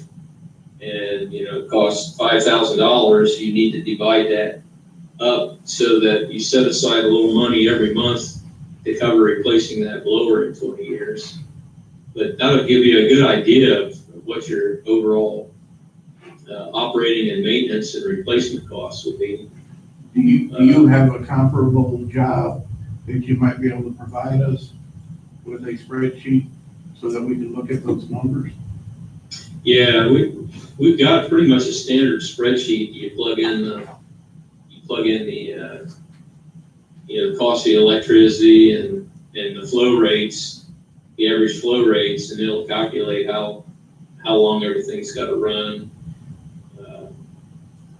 and you know it costs $5,000. You need to divide that up so that you set aside a little money every month to cover replacing that blower in 20 years. But that'll give you a good idea of what your overall operating and maintenance and replacement costs will be. Do you have a comparable job that you might be able to provide us with a spreadsheet so that we can look at those numbers? Yeah, we've got pretty much a standard spreadsheet. You plug in the you know, cost of the electricity and the flow rates, the average flow rates, and it'll calculate how long everything's got to run.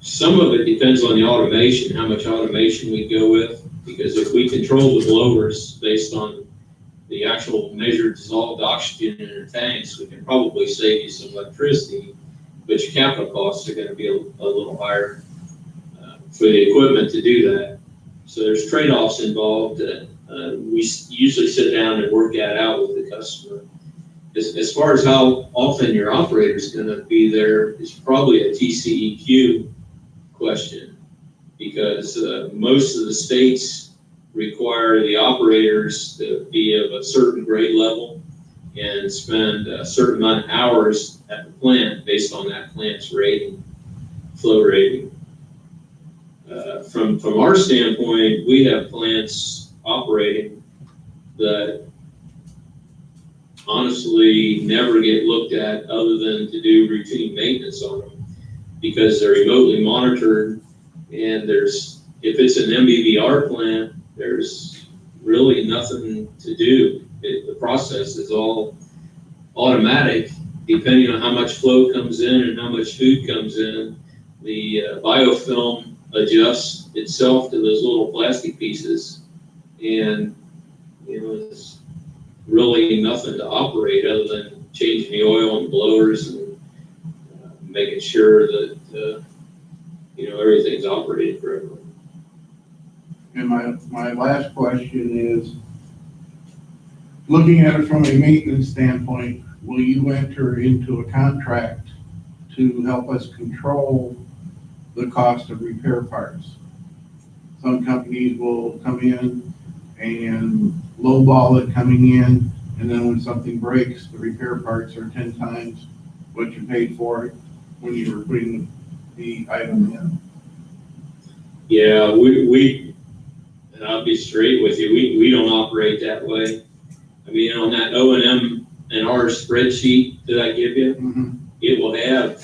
Some of it depends on the automation, how much automation we go with, because if we control the blowers based on the actual measured dissolved oxygen in the tanks, we can probably save you some electricity, but your capital costs are going to be a little higher for the equipment to do that. So there's trade-offs involved that we usually sit down and work that out with the customer. As far as how often your operator is going to be there, it's probably a TCEQ question, because most of the states require the operators to be of a certain grade level and spend a certain amount of hours at the plant based on that plant's rating, flow rating. From our standpoint, we have plants operating that honestly never get looked at other than to do routine maintenance on them, because they're remotely monitored, and if it's an MBBR plant, there's really nothing to do. The process is all automatic, depending on how much flow comes in and how much food comes in. The biofilm adjusts itself to those little plastic pieces, and you know, it's really nothing to operate other than changing the oil and blowers and making sure that you know, everything's operating correctly. And my last question is, looking at it from a maintenance standpoint, will you enter into a contract to help us control the cost of repair parts? Some companies will come in and lowball it coming in And then when something breaks, the repair parts are 10 times what you paid for it when you were putting the item in. Yeah, and I'll be straight with you, we don't operate that way. I mean, on that O&M and R spreadsheet that I give you, it will have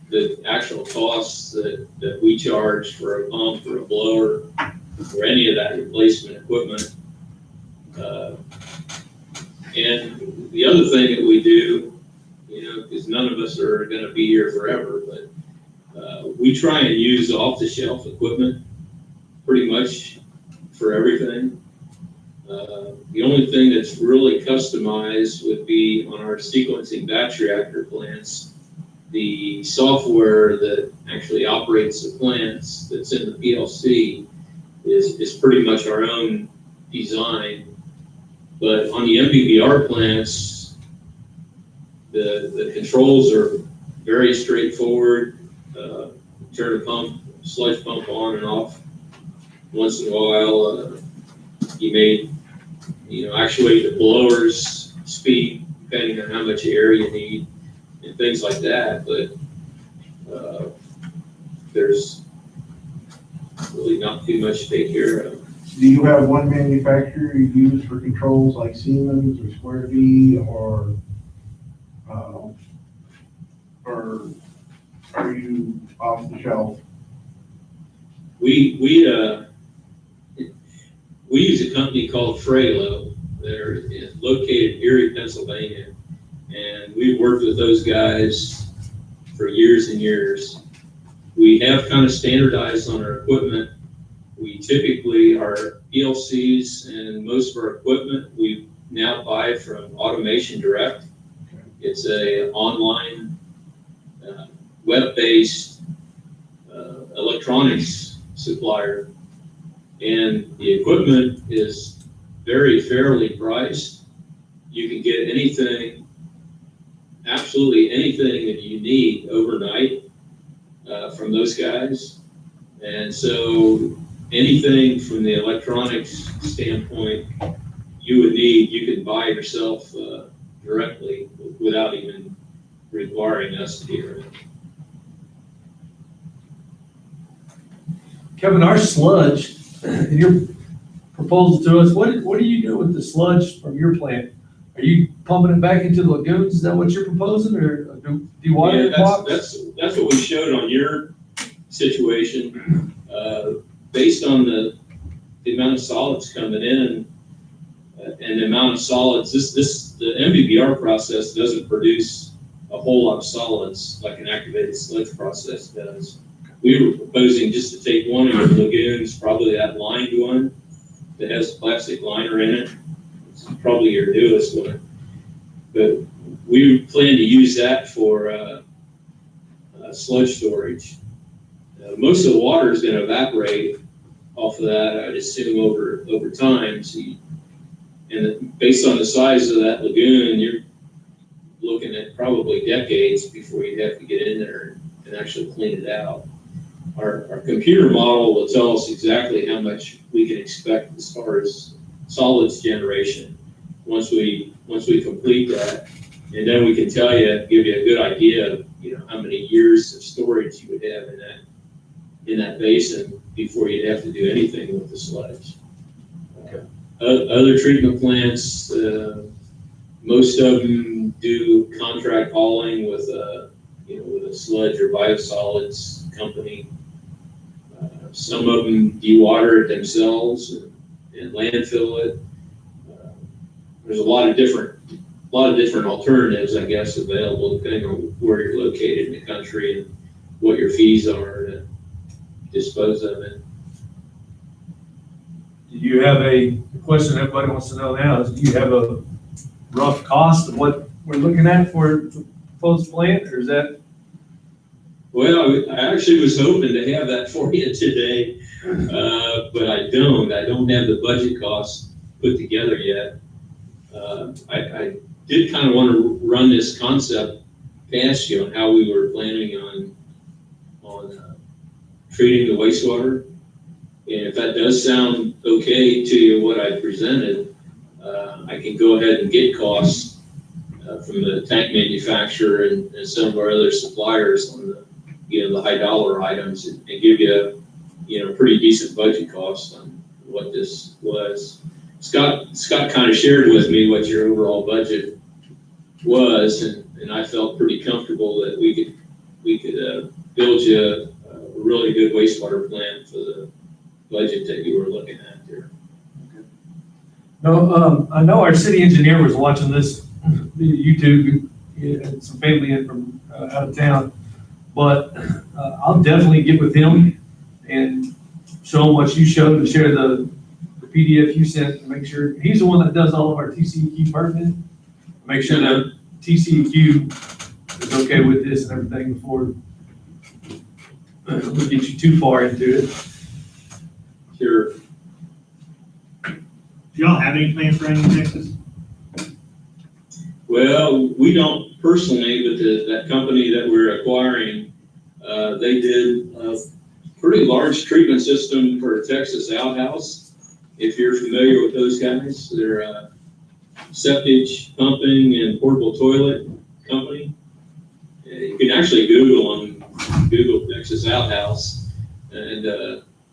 the actual costs that we charge for a pump or a blower or any of that replacement equipment. And the other thing that we do, because none of us are gonna be here forever, but we try and use off-the-shelf equipment pretty much for everything. The only thing that's really customized would be on our sequencing batch reactor plants. The software that actually operates the plants that's in the PLC is pretty much our own design. But on the MBBR plants, the controls are very straightforward. Turn a pump, sludge pump on and off. Once in a while, you may, actuate the blower's speed depending on how much air you need and things like that. But there's really not too much to take care of. Do you have one manufacturer you use for controls like Siemens or Square D or are you off the shelf? We use a company called Frelo. They're located in Erie, Pennsylvania, and we've worked with those guys for years and years. We have kind of standardized on our equipment. We typically, our PLCs and most of our equipment, we now buy from Automation Direct. It's a online, web-based electronics supplier. And the equipment is very fairly priced. You can get anything, absolutely anything that you need overnight from those guys. And so anything from the electronics standpoint you would need, you can buy yourself directly without even requiring us to be around. Kevin, our sludge, in your proposal to us, what do you do with the sludge from your plant? Are you pumping it back into the lagoons? Is that what you're proposing, or do you water it? That's what we showed on your situation. Based on the amount of solids coming in and the amount of solids, the MBBR process doesn't produce a whole lot of solids like an activated sludge process does. We were proposing just to take one of your lagoons, probably that lined one that has a plastic liner in it. It's probably your newest one. But we plan to use that for sludge storage. Most of the water is going to evaporate off of that, I'd assume, over time. So based on the size of that lagoon, you're looking at probably decades before you'd have to get in there and actually clean it out. Our computer model will tell us exactly how much we can expect as far as solids generation once we complete that, and then we can give you a good idea of how many years of storage you would have in that basin before you'd have to do anything with the sludge. Okay. Other treatment plants, most of them do contract hauling with a sludge or biosolids company. Some of them dewater it themselves and landfill it. There's a lot of different alternatives, I guess, available depending on where you're located in the country and what your fees are to dispose of it. Do you have the question everybody wants to know now is, do you have a rough cost of what we're looking at for the proposed plant, or is that? Well, I actually was hoping to have that for you today, but I don't. I don't have the budget costs put together yet. I did kind of want to run this concept past you on how we were planning on treating the wastewater. And if that does sound okay to you, what I presented, I can go ahead and get costs from the tank manufacturer and some of our other suppliers on the, the high dollar items and give you a pretty decent budget cost on what this was. Scott kind of shared with me what your overall budget was, and I felt pretty comfortable that we could build you a really good wastewater plant for the budget that you were looking at there. No, I know our city engineer was watching this via YouTube. He had some family in from out of town, but I'll definitely get with him and show him what you showed and share the PDF you sent to make sure, he's the one that does all of our TCEQ permitting. Make sure that TCEQ is okay with this and everything before we get you too far into it. Sure. Do y'all have any plans for any in Texas? Well, we don't personally, but that company that we're acquiring, they did a pretty large treatment system for Texas Outhouse. If you're familiar with those guys, they're septic, pumping, and portable toilet company. You can actually Google Texas Outhouse, and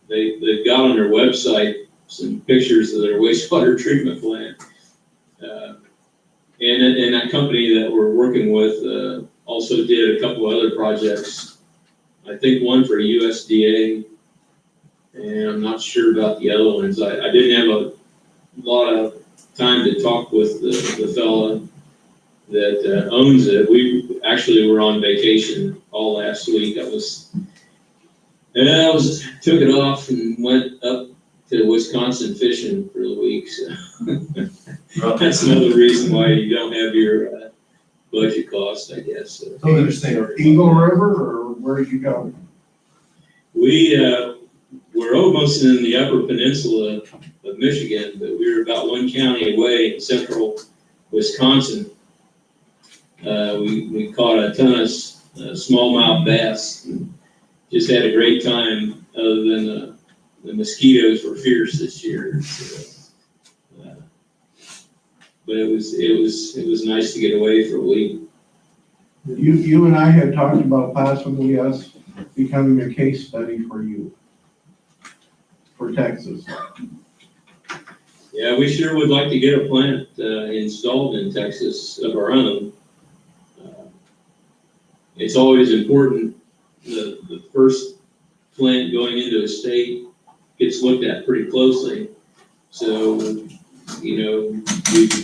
they've got on their website some pictures of their wastewater treatment plant. And that company that we're working with also did a couple other projects. I think one for USDA, and I'm not sure about the other ones. I didn't have a lot of time to talk with the fella that owns it. We actually were on vacation all last week. I took it off and went up to Wisconsin fishing for the week. So that's another reason why you don't have your budget cost, I guess. So. Totally understand. Eagle River, or where did you go? We're almost in the upper peninsula of Michigan, but we were about one county away in central Wisconsin. We caught a ton of smallmouth bass. And just had a great time, other than the mosquitoes were fierce this year. So, but it was nice to get away for a week. You and I had talked about possibly us becoming a case study for you, for Texas. Yeah, we sure would like to get a plant installed in Texas of our own. It's always important, the first plant going into a state gets looked at pretty closely. So, we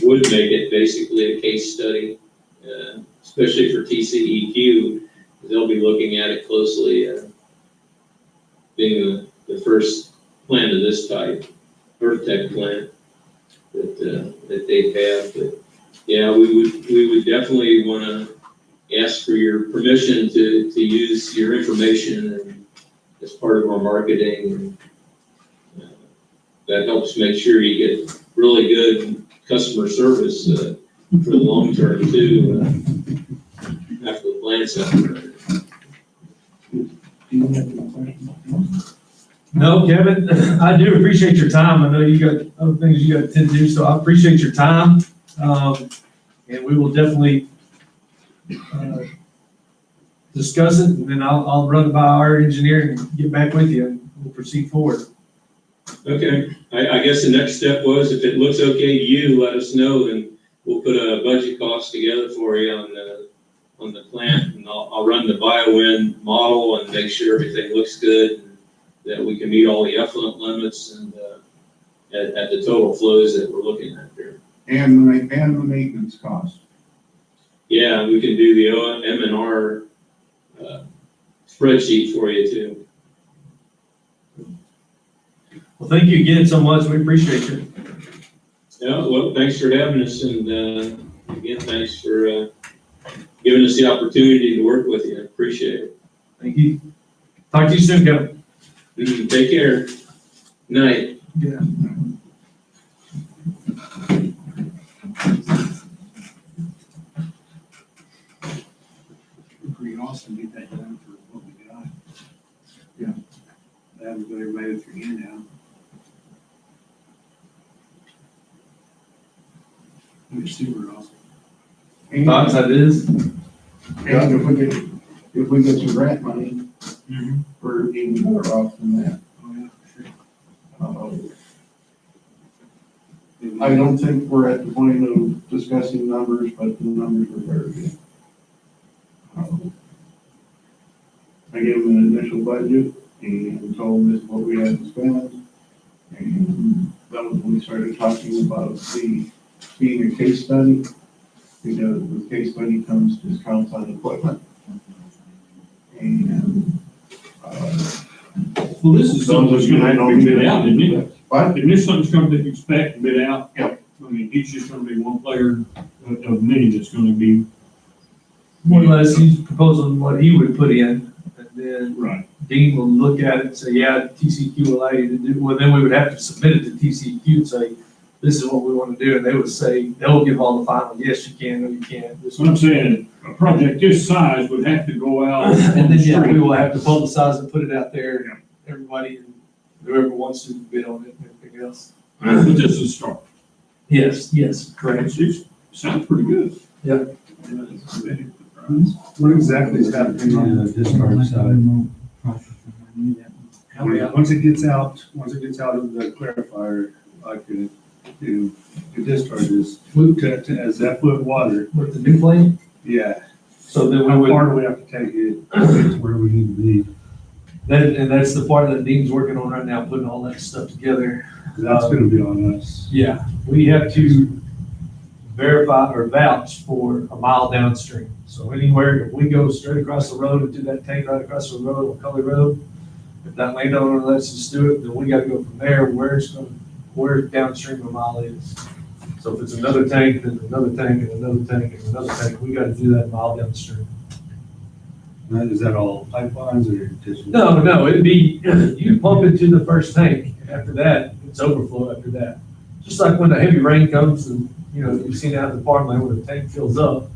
would make it basically a case study, especially for TCEQ. They'll be looking at it closely, being the first plant of this type, EarthTech plant that they've had. But yeah, we would definitely want to ask for your permission to use your information as part of our marketing. And, that helps make sure you get really good customer service for the long term too, after the plant's up. Do you have any questions? No, Kevin, I do appreciate your time. I know you got other things you got to tend to, so I appreciate your time. And we will definitely discuss it, and then I'll run it by our engineer and get back with you, and we'll proceed forward. Okay, I guess the next step was, if it looks okay to you, let us know, and we'll put a budget cost together for you on the plant, and I'll run the BioWind model and make sure everything looks good, and that we can meet all the effluent limits and at the total flows that we're looking at there. And the maintenance cost. Yeah, we can do the M&R spreadsheet for you too. Well, thank you again so much. We appreciate you. Yeah, well, thanks for having us, and again, thanks for giving us the opportunity to work with you. I appreciate it. Thank you. Talk to you soon, Kevin. Take care. Night. Yeah. Pretty awesome, get that done for what we got. Yeah. That was what everybody was forgetting now. super awesome. Thoughts, ideas? And if we get some grant money, we're even better off than that. Oh, yeah, for sure. I don't think we're at the point of discussing numbers, but the numbers are very good. I gave them an initial budget and told them this is what we had to spend. And that was when we started talking about the being a case study, because with case study comes discounts on equipment. And, Well, this is something that's gonna have to be bid out, isn't it? but Isn't this something that you expect to bid out? Yep. I mean, he's just gonna be one player of many that's gonna be. More or less, he's proposing what he would put in, and then Right. Dean will look at it and say, yeah, TCQ will allow you to do, well, then we would have to submit it to TCQ and say, this is what we want to do, and they would say, they'll give all the final, yes, you can, no, you can't. This So I'm saying, a project this size would have to go out. And then, yeah, we will have to publicize and put it out there, everybody, whoever wants to bid on it, and everything else. But this is a start. Yes, yes, correct. It sounds pretty good. What exactly is happening on the discharge side? Once it gets out of the clarifier, like the discharges, to as that foot water, With the new plan, yeah. so then we How would, far do we have to take it to get to where we need to be? and that's the part that Dean's working on right now, putting all that stuff together. 'Cause that's gonna be on us. Yeah, we have to verify or vouch for a mile downstream. So anywhere, if we go straight across the road and do that tank right across the road on Cully Road, if that landowner lets us do it, then we gotta go from there, where downstream a mile is. So if it's another tank, then another tank, and another tank, and another tank, we gotta do that a mile downstream. Is that all pipelines or just? No, it'd be, you pump into the first tank, after that, it's overflow after that. Just like when the heavy rain comes and, you've seen out in the farmland where the tank fills up,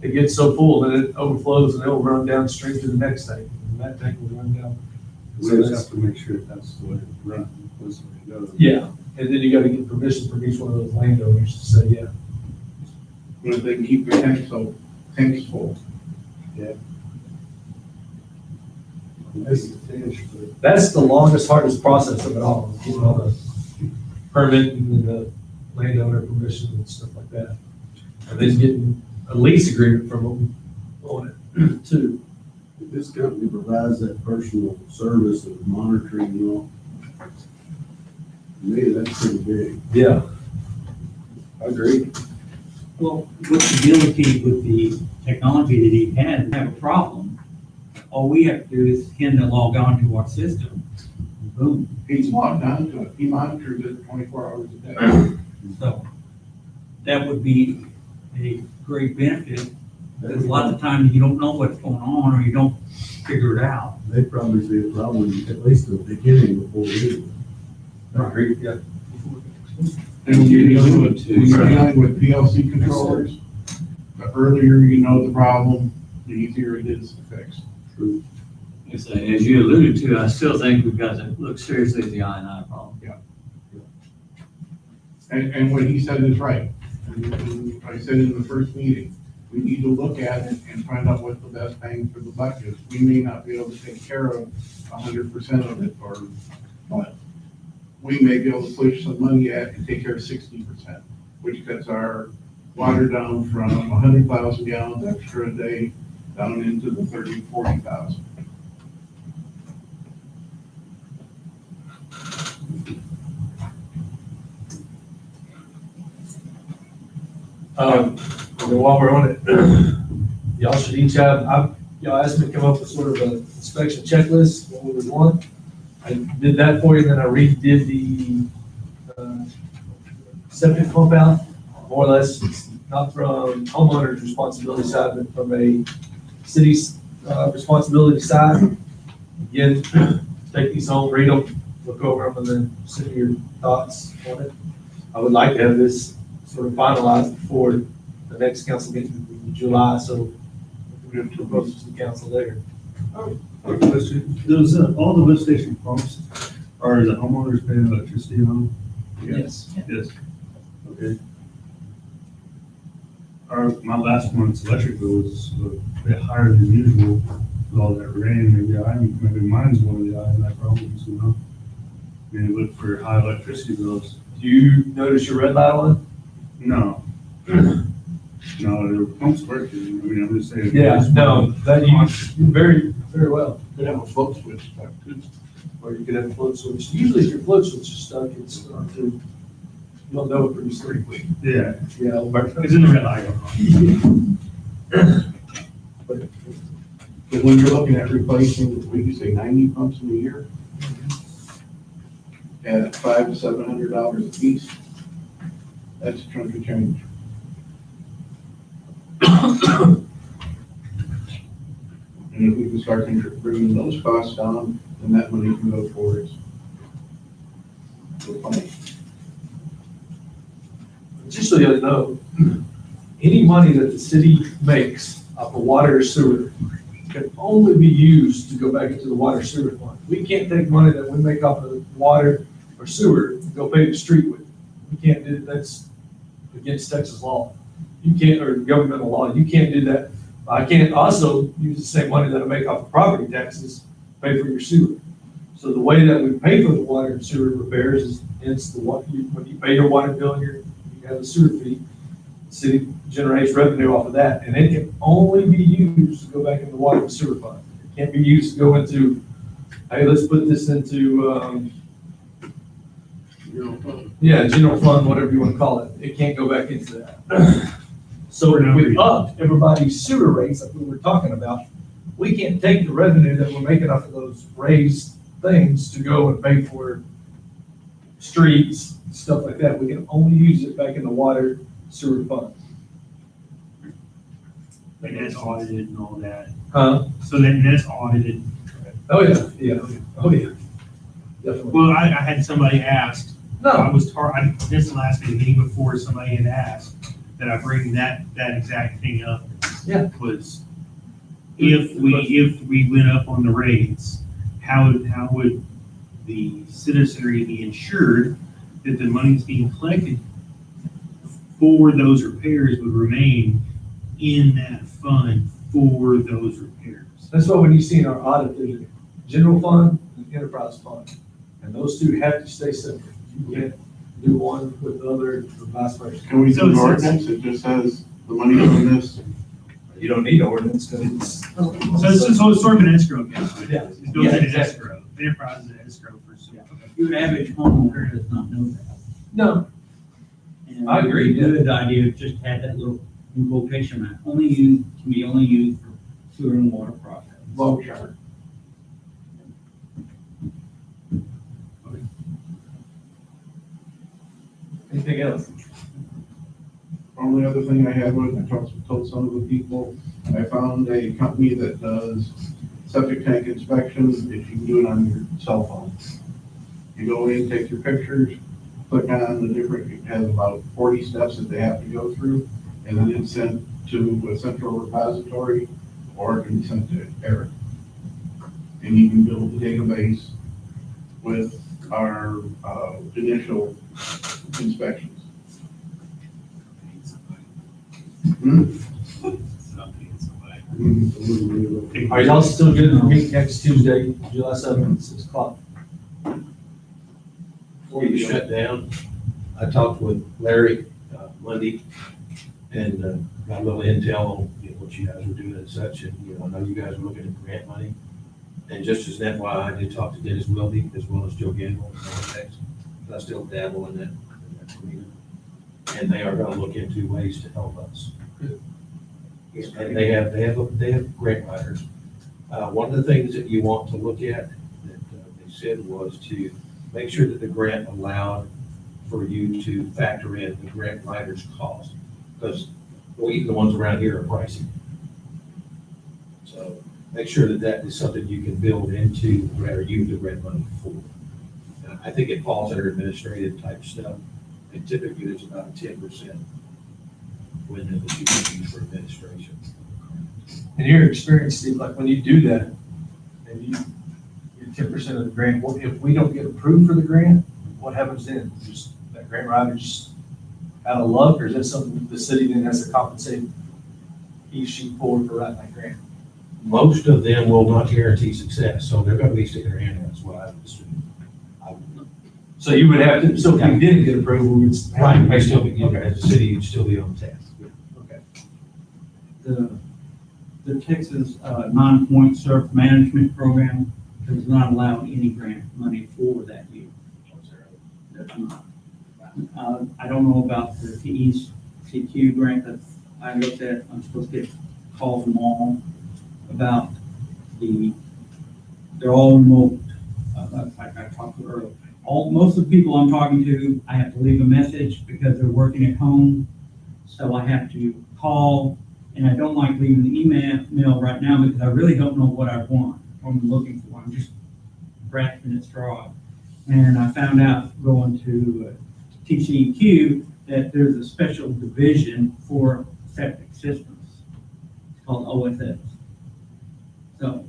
it gets so full, then it overflows and it'll run downstream to the next tank, and that tank will run down. We just have to make sure that's the way it runs, that's the way it goes. Yeah, and then you gotta get permission from each one of those landowners to say, yeah. if they can keep their tanks full. That's the longest, hardest process of it all, getting all the permitting and the landowner permission and stuff like that. And then getting a lease agreement from them on it too. If this company provides that personal service of monitoring, to me, that's pretty big. Yeah. I agree. Well, with the ability with the technology that he has, have a problem, all we have to do is him to log on to our system. Boom. He's logged on to it, he monitors it 24 hours a day. So that would be a great benefit, because a lot of times you don't know what's going on or you don't figure it out. They probably see a problem at least at the beginning before we do. I agree, yeah. And when you're dealing with PLC controllers, the earlier you know the problem, the easier it is to fix. True. As you alluded to, I still think we've got to look seriously at the I&I problem. And what he said is right. And I said in the first meeting, we need to look at it and find out what the best bang for the buck is. We may not be able to take care of 100% of it, but we may be able to push some money at and take care of 60%, which cuts our water down from 100,000 gallons extra a day down into the 30, 40,000. While we're on it, y'all should each have, y'all asked me to come up with sort of an inspection checklist, what we would want. I did that for you, then I redid the septic pump out, more or less, not from homeowner's responsibility side, but from a city's responsibility side. Again, take these home, read them, look over them, and then send me your thoughts on it. I would like to have this sort of finalized before the next council meeting in July, so we're going to propose it to the council there. Those, all the lift station pumps, are the homeowners paying electricity on them? Yes. Yes. Okay. my last month's electric bill was a bit higher than usual with all that rain. Maybe mine's one of the eye problems, you know? Maybe look for high electricity bills. Do you notice your red light on? No. No, the pumps working. I mean, I'm just saying. Yeah, no, that you, very, very well. Could have a float switch stuff too. Or you could have a float switch. Usually if your float switch is stuck, it's going to, you'll know it pretty quickly. Yeah, Yeah. it's in the red light. But when you're looking at replacing, we could say 90 pumps in a year, at $500 to $700 a piece, that's a chunk of change. And if we can start bringing those costs down, then that money can go towards the pump. Just so you know, any money that the city makes off of water or sewer can only be used to go back into the water sewer fund. We can't take money that we make off of water or sewer and go pay the street with. We can't do, that's against Texas law. You can't, or governmental law, you can't do that. I can't also use the same money that I make off of property taxes, pay for your sewer. So the way that we pay for the water and sewer repairs is, it's the what, when you pay your water bill, you have a sewer fee, the city generates revenue off of that, and it can only be used to go back in the water and sewer fund. It can't be used to go into, hey, let's put this into, general fund, whatever you want to call it. It can't go back into that. So if we upped everybody's sewer rates like we were talking about, we can't take the revenue that we're making off of those raised things to go and pay for streets, stuff like that. We can only use it back in the water sewer fund. Like that's audited and all that. Huh? So that's audited. Oh, yeah, yeah, oh, yeah. Definitely. Well, I had somebody asked, I No, was this last meeting before somebody had asked that I bring that exact thing up. Yeah. Was if we went up on the rates, how would the citizenry be ensured that the money's being collected for those repairs would remain in that fund for those repairs? that's why when you see in our audit, there's a general fund and enterprise fund. And those two have to stay separate. You can't do one with the other, or vice versa. Can we So do an it's- ordinance that just says the money on this? You don't need an ordinance, because it's. So it's sort of an escrow account. Yeah. It's built Yeah, in an exactly. escrow. The enterprise is an escrow for some. Your average homeowner does not know that. No, And I agree, a good idea to just have that little in quotation mark, can be only used for sewer and water processing. Well, sure. anything else? Only other thing I had was, I told some of the people, I found a company that does septic tank inspections, if you can do it on your cell phone. You go in, take your pictures, click on the different, it has about 40 steps that they have to go through, and then it's sent to a central repository, or it can be sent to Eric. And you can build the database with our initial inspections. Are y'all still good to meet next Tuesday, July 7th, at 6 o'clock? Before you shut down, I talked with Larry Monday and got a little intel on what you guys were doing and such. And, I know you guys were looking at grant money. And just as an FYI, I did talk to Dennis Wilde as well as Joe Gamble. I still dabble in that arena. And they are going to look into ways to help us. And they have grant writers. One of the things that you want to look at that they said was to make sure that the grant allowed for you to factor in the grant writer's cost, because the ones around here are pricey. So make sure that that is something you can build into or use the grant money for. I think it falls under administrative type stuff, and typically there's about a 10% window that you can use for administration. In your experience, Steve, like when you do that, and you get 10% of the grant, if we don't get approved for the grant, what happens then? Just that grant writer just out of luck, or is that something the city then has to compensate each sheep for writing that grant? Most of them will not guarantee success, so they're gonna be sticking their hand out, is what I would assume. So you would have to, so if you didn't get approval, we would. Right, may still be, as a city, you'd still be on task. Okay. The Texas non-point surf management program does not allow any grant money for that year. Does not. I don't know about the TECQ grant that I looked at. I'm supposed to get calls from all about they're all remote. Like I talked to earlier. Most of the people I'm talking to, I have to leave a message because they're working at home. So I have to call, and I don't like leaving the email right now because I really don't know what I want, what I'm looking for. I'm just grasping at straws. And I found out going to TCEQ that there's a special division for septic systems. It's called OSS. So,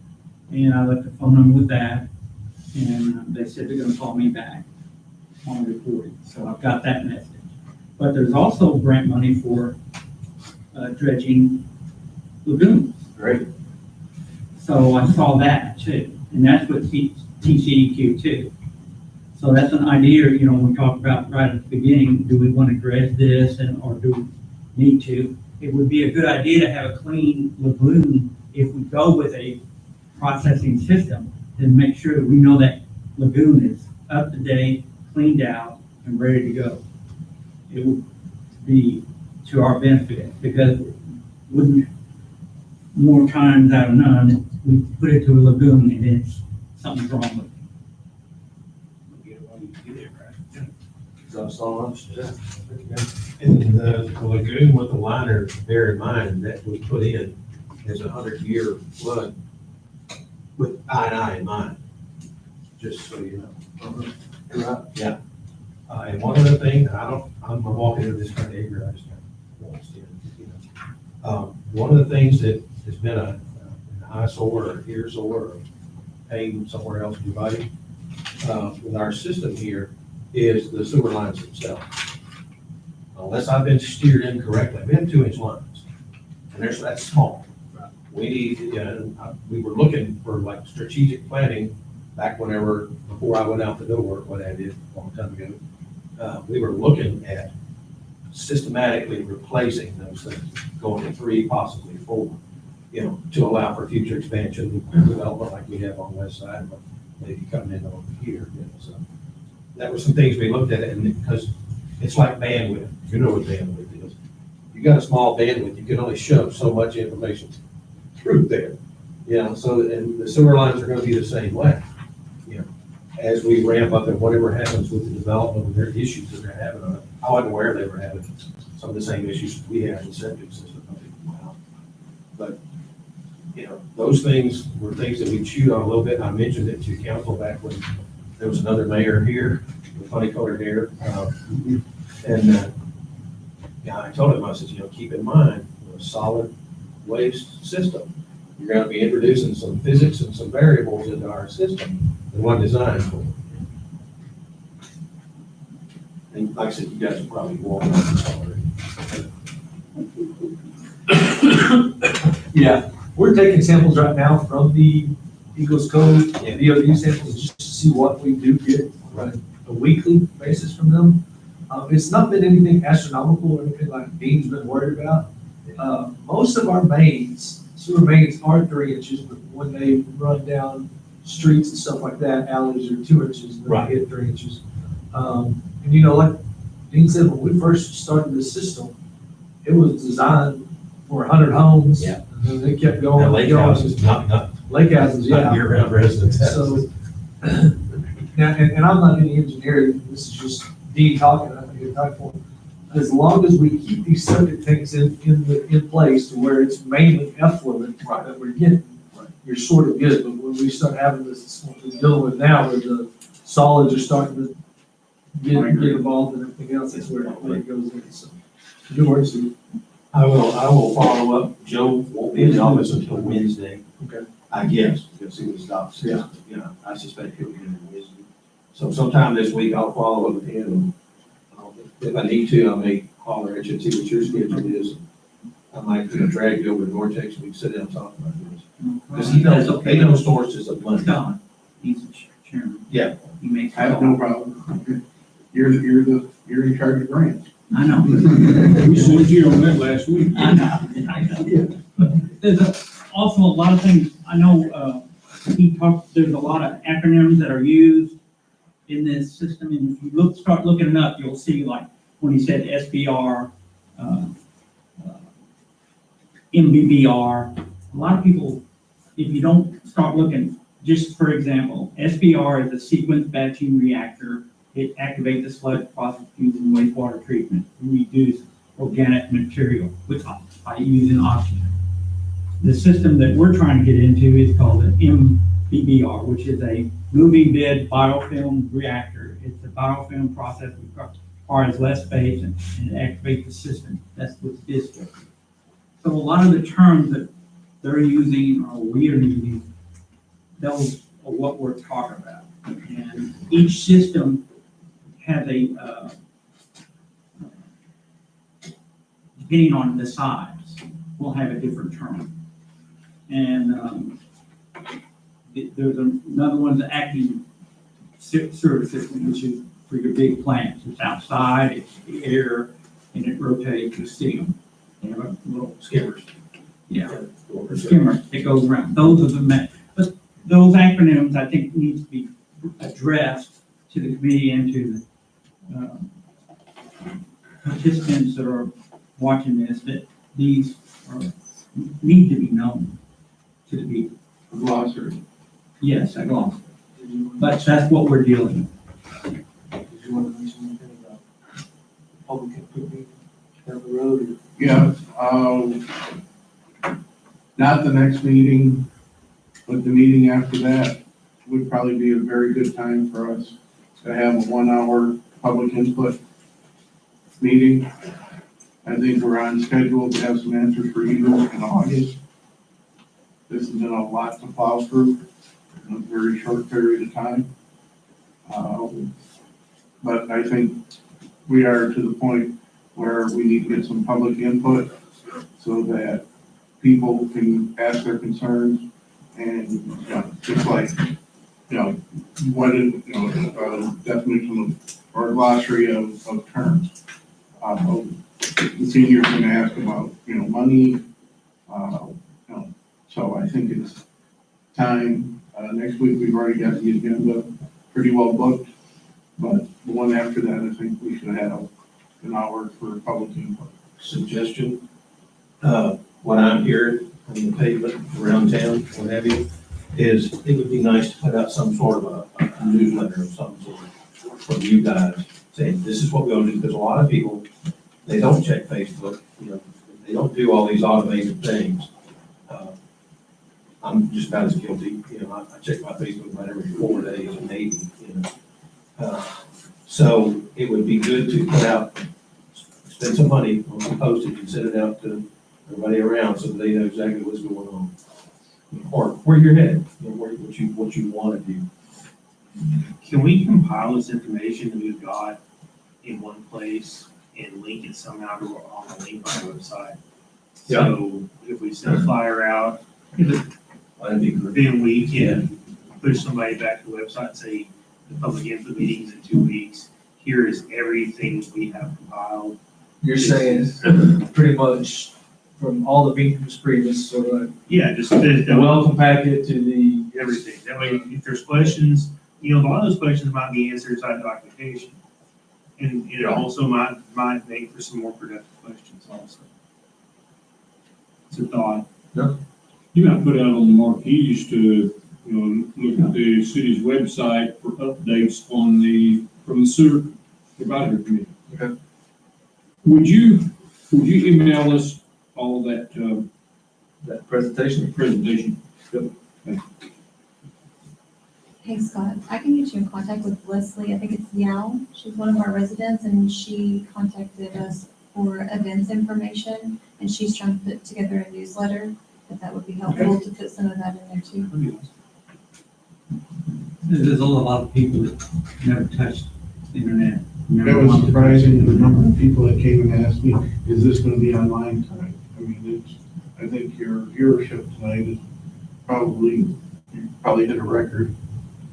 and I left a phone number with that, and they said they're gonna call me back on recording. So I've got that message. But there's also grant money for dredging lagoons. Great. So I saw that too, and that's what TCEQ too. So that's an idea, we talked about right at the beginning, do we want to dredge this or do we need to? It would be a good idea to have a clean lagoon if we go with a processing system, then make sure that we know that lagoon is up to date, cleaned out, and ready to go. It would be to our benefit because wouldn't more times out of none, we put it to a lagoon and it's something's wrong with it. That's all I understand. And the lagoon with the liner, bear in mind, that was put in as a 100-year flood with I&I in mind, just so you know. Yeah. And one other thing, I'm walking into this kind of area, I just got lost in, one of the things that has been an eyesore or earsore or pain somewhere else in your body, with our system here, is the sewer lines themselves. Unless I've been steered incorrectly, we have 2-inch lines, and that's small. We need, we were looking for like strategic planning back before I went out the door, what I did a long time ago. We were looking at systematically replacing those things, going to 3, possibly 4, to allow for future expansion and development like we have on the west side, but maybe coming in over here, so. That were some things we looked at, and because it's like bandwidth, you know what bandwidth is. You got a small bandwidth, you can only shove so much information through there. So, and the sewer lines are gonna be the same way. As we ramp up and whatever happens with the development and their issues that they're having on it. I wasn't aware they were having some of the same issues we have in septic system. But, those things were things that we chewed on a little bit, and I mentioned it to council back when there was another mayor here, with funny colored hair. I told him, I said, keep in mind, a solid waste system. You're gonna be introducing some physics and some variables into our system that wasn't designed for. And like I said, you guys are probably walking on this already. Yeah, we're taking samples right now from the Eagles Code and DOD samples just to see what we do get on a weekly basis from them. It's not been anything astronomical or anything like Dean's been worried about. Most of our sewer mains are 3 inches, but when they run down streets and stuff like that, alleys are 2 inches, and then they hit 3 inches. And like Dean said, when we first started this system, it was designed for 100 homes. Yeah. And then they kept going. Now, lake houses, not Lake houses, yeah. not year-round residents. So, now, and I'm not any engineer, this is just Dean talking, I think talking for him. As long as we keep these septic tanks in place to where it's mainly effluent that we're getting, you're sort of good. But when we start having this, what we're dealing with now, where the solids are starting to get involved and everything else, that's where it goes in. So, good work, Steve. I will follow up. Joe won't be in the office until Wednesday. Okay. I guess, because he was stopped. Yeah. I suspect he'll be in Wednesday. So sometime this week, I'll follow up with him. If I need to, I may holler at you and see what your schedule is. I might, drag you over to Vortex and we can sit down and talk about this. Because he knows sources of money. Don, he's the chairman. Yeah. He makes. I have no problem. You're in charge of grants. I know. We sent you on that last week. I know. But there's also a lot of things, I know, there's a lot of acronyms that are used in this system, and if you start looking it up, you'll see, like, when he said SBR, MBBR, a lot of people, if you don't start looking, just for example, SBR is a sequence batching reactor. It activates the sludge process using wastewater treatment to reduce organic material by using oxygen. The system that we're trying to get into is called an MBBR, which is a moving bed biofilm reactor. It's a biofilm process that requires less space and it activates the system. That's what this is. So a lot of the terms that they're using or we are using, those are what we're talking about. And each system has a, depending on the size, will have a different term. And there's another one, the acting service system, which is for your big plants. It's outside, it's the air, and it rotates the steam. They have a little Skimmers. yeah, skimmer that goes around. Those are but those acronyms, I think, need to be addressed to the committee and to the participants that are watching this, that these need to be known to the people. Glossary. Yes, a glossary. But that's what we're dealing with. Did you want to mention anything about public input meeting down the road? Or? Yeah, not the next meeting, but the meeting after that would probably be a very good time for us to have a 1 hour public input meeting. I think we're on schedule to have some answers for you in August. This has been a lot to plow through in a very short period of time. But I think we are to the point where we need to get some public input so that people can ask their concerns and, just like, what is, definition of, or glossary of terms. The seniors can ask about, money, so I think it's time. Next week, we've already got the agenda pretty well booked, but the one after that, I think we should have an hour for public input. Suggestion, what I'm hearing on the pavement around town, what have you, is it would be nice to put out some sort of a newsletter of some sort from you guys saying, this is what we're gonna do, because a lot of people, they don't check Facebook, they don't do all these automated things. I'm just about as guilty, I check my Facebook about every 4 days, maybe, so it would be good to put out, spend some money on some postage and send it out to everybody around so they know exactly what's going on. Or where you're headed, what you want to do. Can we compile this information that we've got in one place and link it somehow to on the link on our website? Yeah. So if we send a flyer out, That'd be great. then we can push somebody back to the website and say, the public input meetings in 2 weeks, here is everything we have compiled. You're saying pretty much from all the meetings previous, sort of Yeah, just the welcome packet to the. everything. That way, if there's questions, a lot of those questions might be answered inside documentation. And it also might make for some more productive questions also. It's a thought. You might put out on the marquees to, look at the city's website for updates from the sewer advisory committee. Okay. Would you email us all that, That presentation. presentation? Hey Scott, I can get you in contact with Leslie. I think it's Yao. She's one of our residents and she contacted us for events information. And she's trying to put together a newsletter, if that would be helpful to put some of that in there too. There's a lot of people that never touched the internet It was surprising the number of people that came and asked me, is this gonna be online tonight? I mean, I think your viewership tonight is you probably hit a record.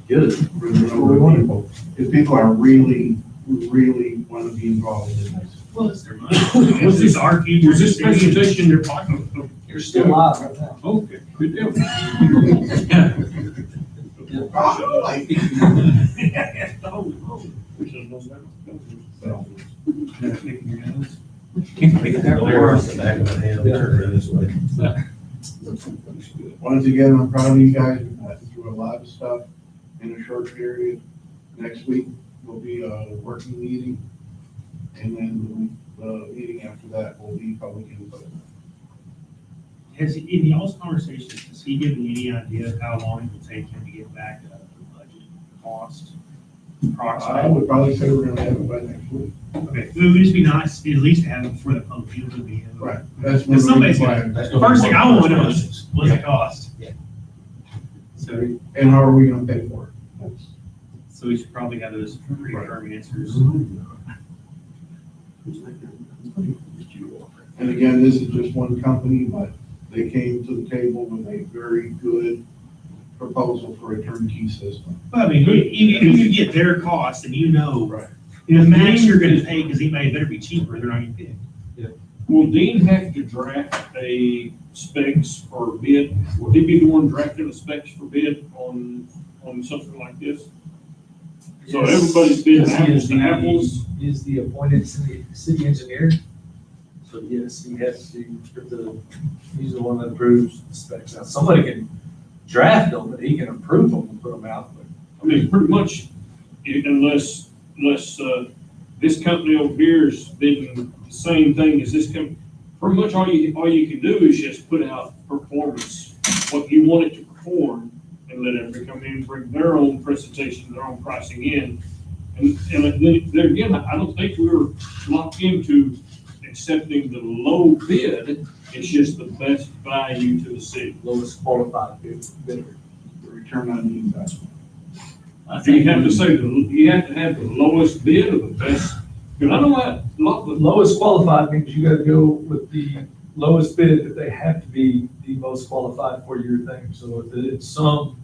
Good. For the number of people. If people are really wanna be involved in this. Well, is there money? Was this our future? Was this presentation you're talking about? You're still live right now. Okay, good deal. Back of the hand, turn it this way. Once again, I'm proud of you guys. We've gotten through a lot of stuff in a short period. Next week will be a working meeting. And then the meeting after that will be public input. Has he, in y'all's conversations, has he given you any idea of how long it will take him to get back to the budget cost? I Approximately. would probably say we're gonna have it by next week. Okay, it would just be nice, at least to have it before the public input meeting. Right. That's If somebody's why. That's The gonna be first thing I one of want to the know first is, what's it cost? Yeah. So, And how are we gonna pay for it? That's- so we should probably have those pretty firm answers. And again, this is just one company, but they came to the table with a very good proposal for a turnkey system. But I mean, even if you get their cost and you know, Right. the max you're gonna pay, because anybody better be cheaper, they're not gonna pick. Will Dean have to draft a specs for bid? Will he be the one drafting the specs for bid on something like this? So everybody's bidding apples to apples? Is the appointed city engineer. So yes, he has to, he's the one that approves the specs. Now, somebody can draft them, but he can approve them and put them out. But I mean, pretty much, unless this company over here is bidding the same thing as this company, pretty much all you can do is just put out performance, what you want it to perform, and let everybody come in and bring their own presentation, their own pricing in. And then there again, I don't think we're locked into accepting the low bid. It's just the best value to the city. lowest qualified bidder. The return on the investment. Do you have to say, you have to have the lowest bid or the best? Because I know that a lot The of lowest qualified means you gotta go with the lowest bid, but they have to be the most qualified for your thing. So if it's some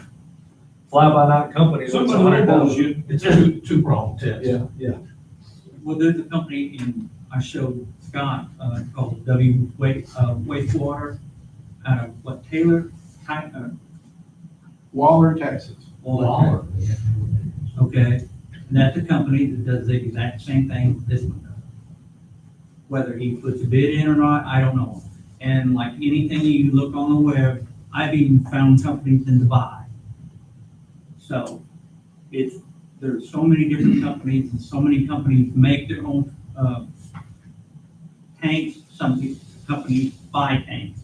fly-by-night company, that's somebody lowballs $100,000. you. It's a two-pronged test. Yeah. Well, there's a company I showed Scott, called Wastewater, out of Taylor? Waller, Texas. Waller. Okay, and that's a company that does the exact same thing this one does. Whether he puts a bid in or not, I don't know. And like anything you look on the web, I've even found companies in Dubai. So there's so many different companies, and so many companies make their own tanks. Some companies buy tanks,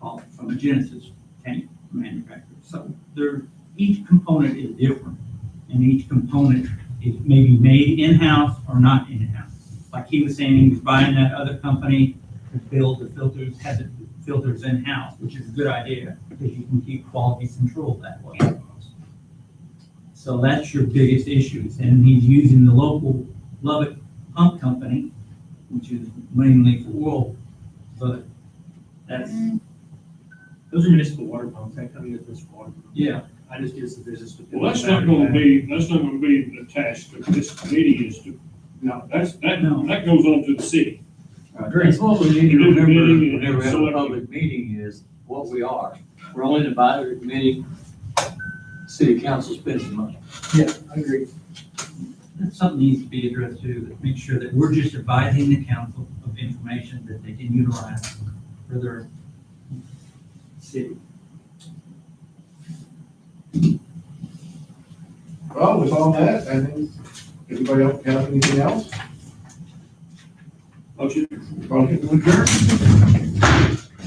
called from a Genesis tank manufacturer. So each component is different, and each component is maybe made in-house or not in-house. Like he was saying, he was buying that other company to build the filters, had the filters in-house, which is a good idea, because you can keep quality control that way. So that's your biggest issues, and he's using the local Lubbock Pump Company, which is mainly for oil, but that's, Those are municipal water pumps, that company is municipal water. pumps. yeah. I just did some business with them. Well, that's not gonna be the task of this committee is to, no, that goes on to the city. That's what we need to You do the remember bidding and whenever we have a select- public meeting is what we are. We're only an advisory committee. City council spends the money. Yeah, I agree. That's something needs to be addressed too, that make sure that we're just advising the council of information that they can utilize for their city. Well, with all that, I think, anybody else have anything else? Motion. Motion to adjourn.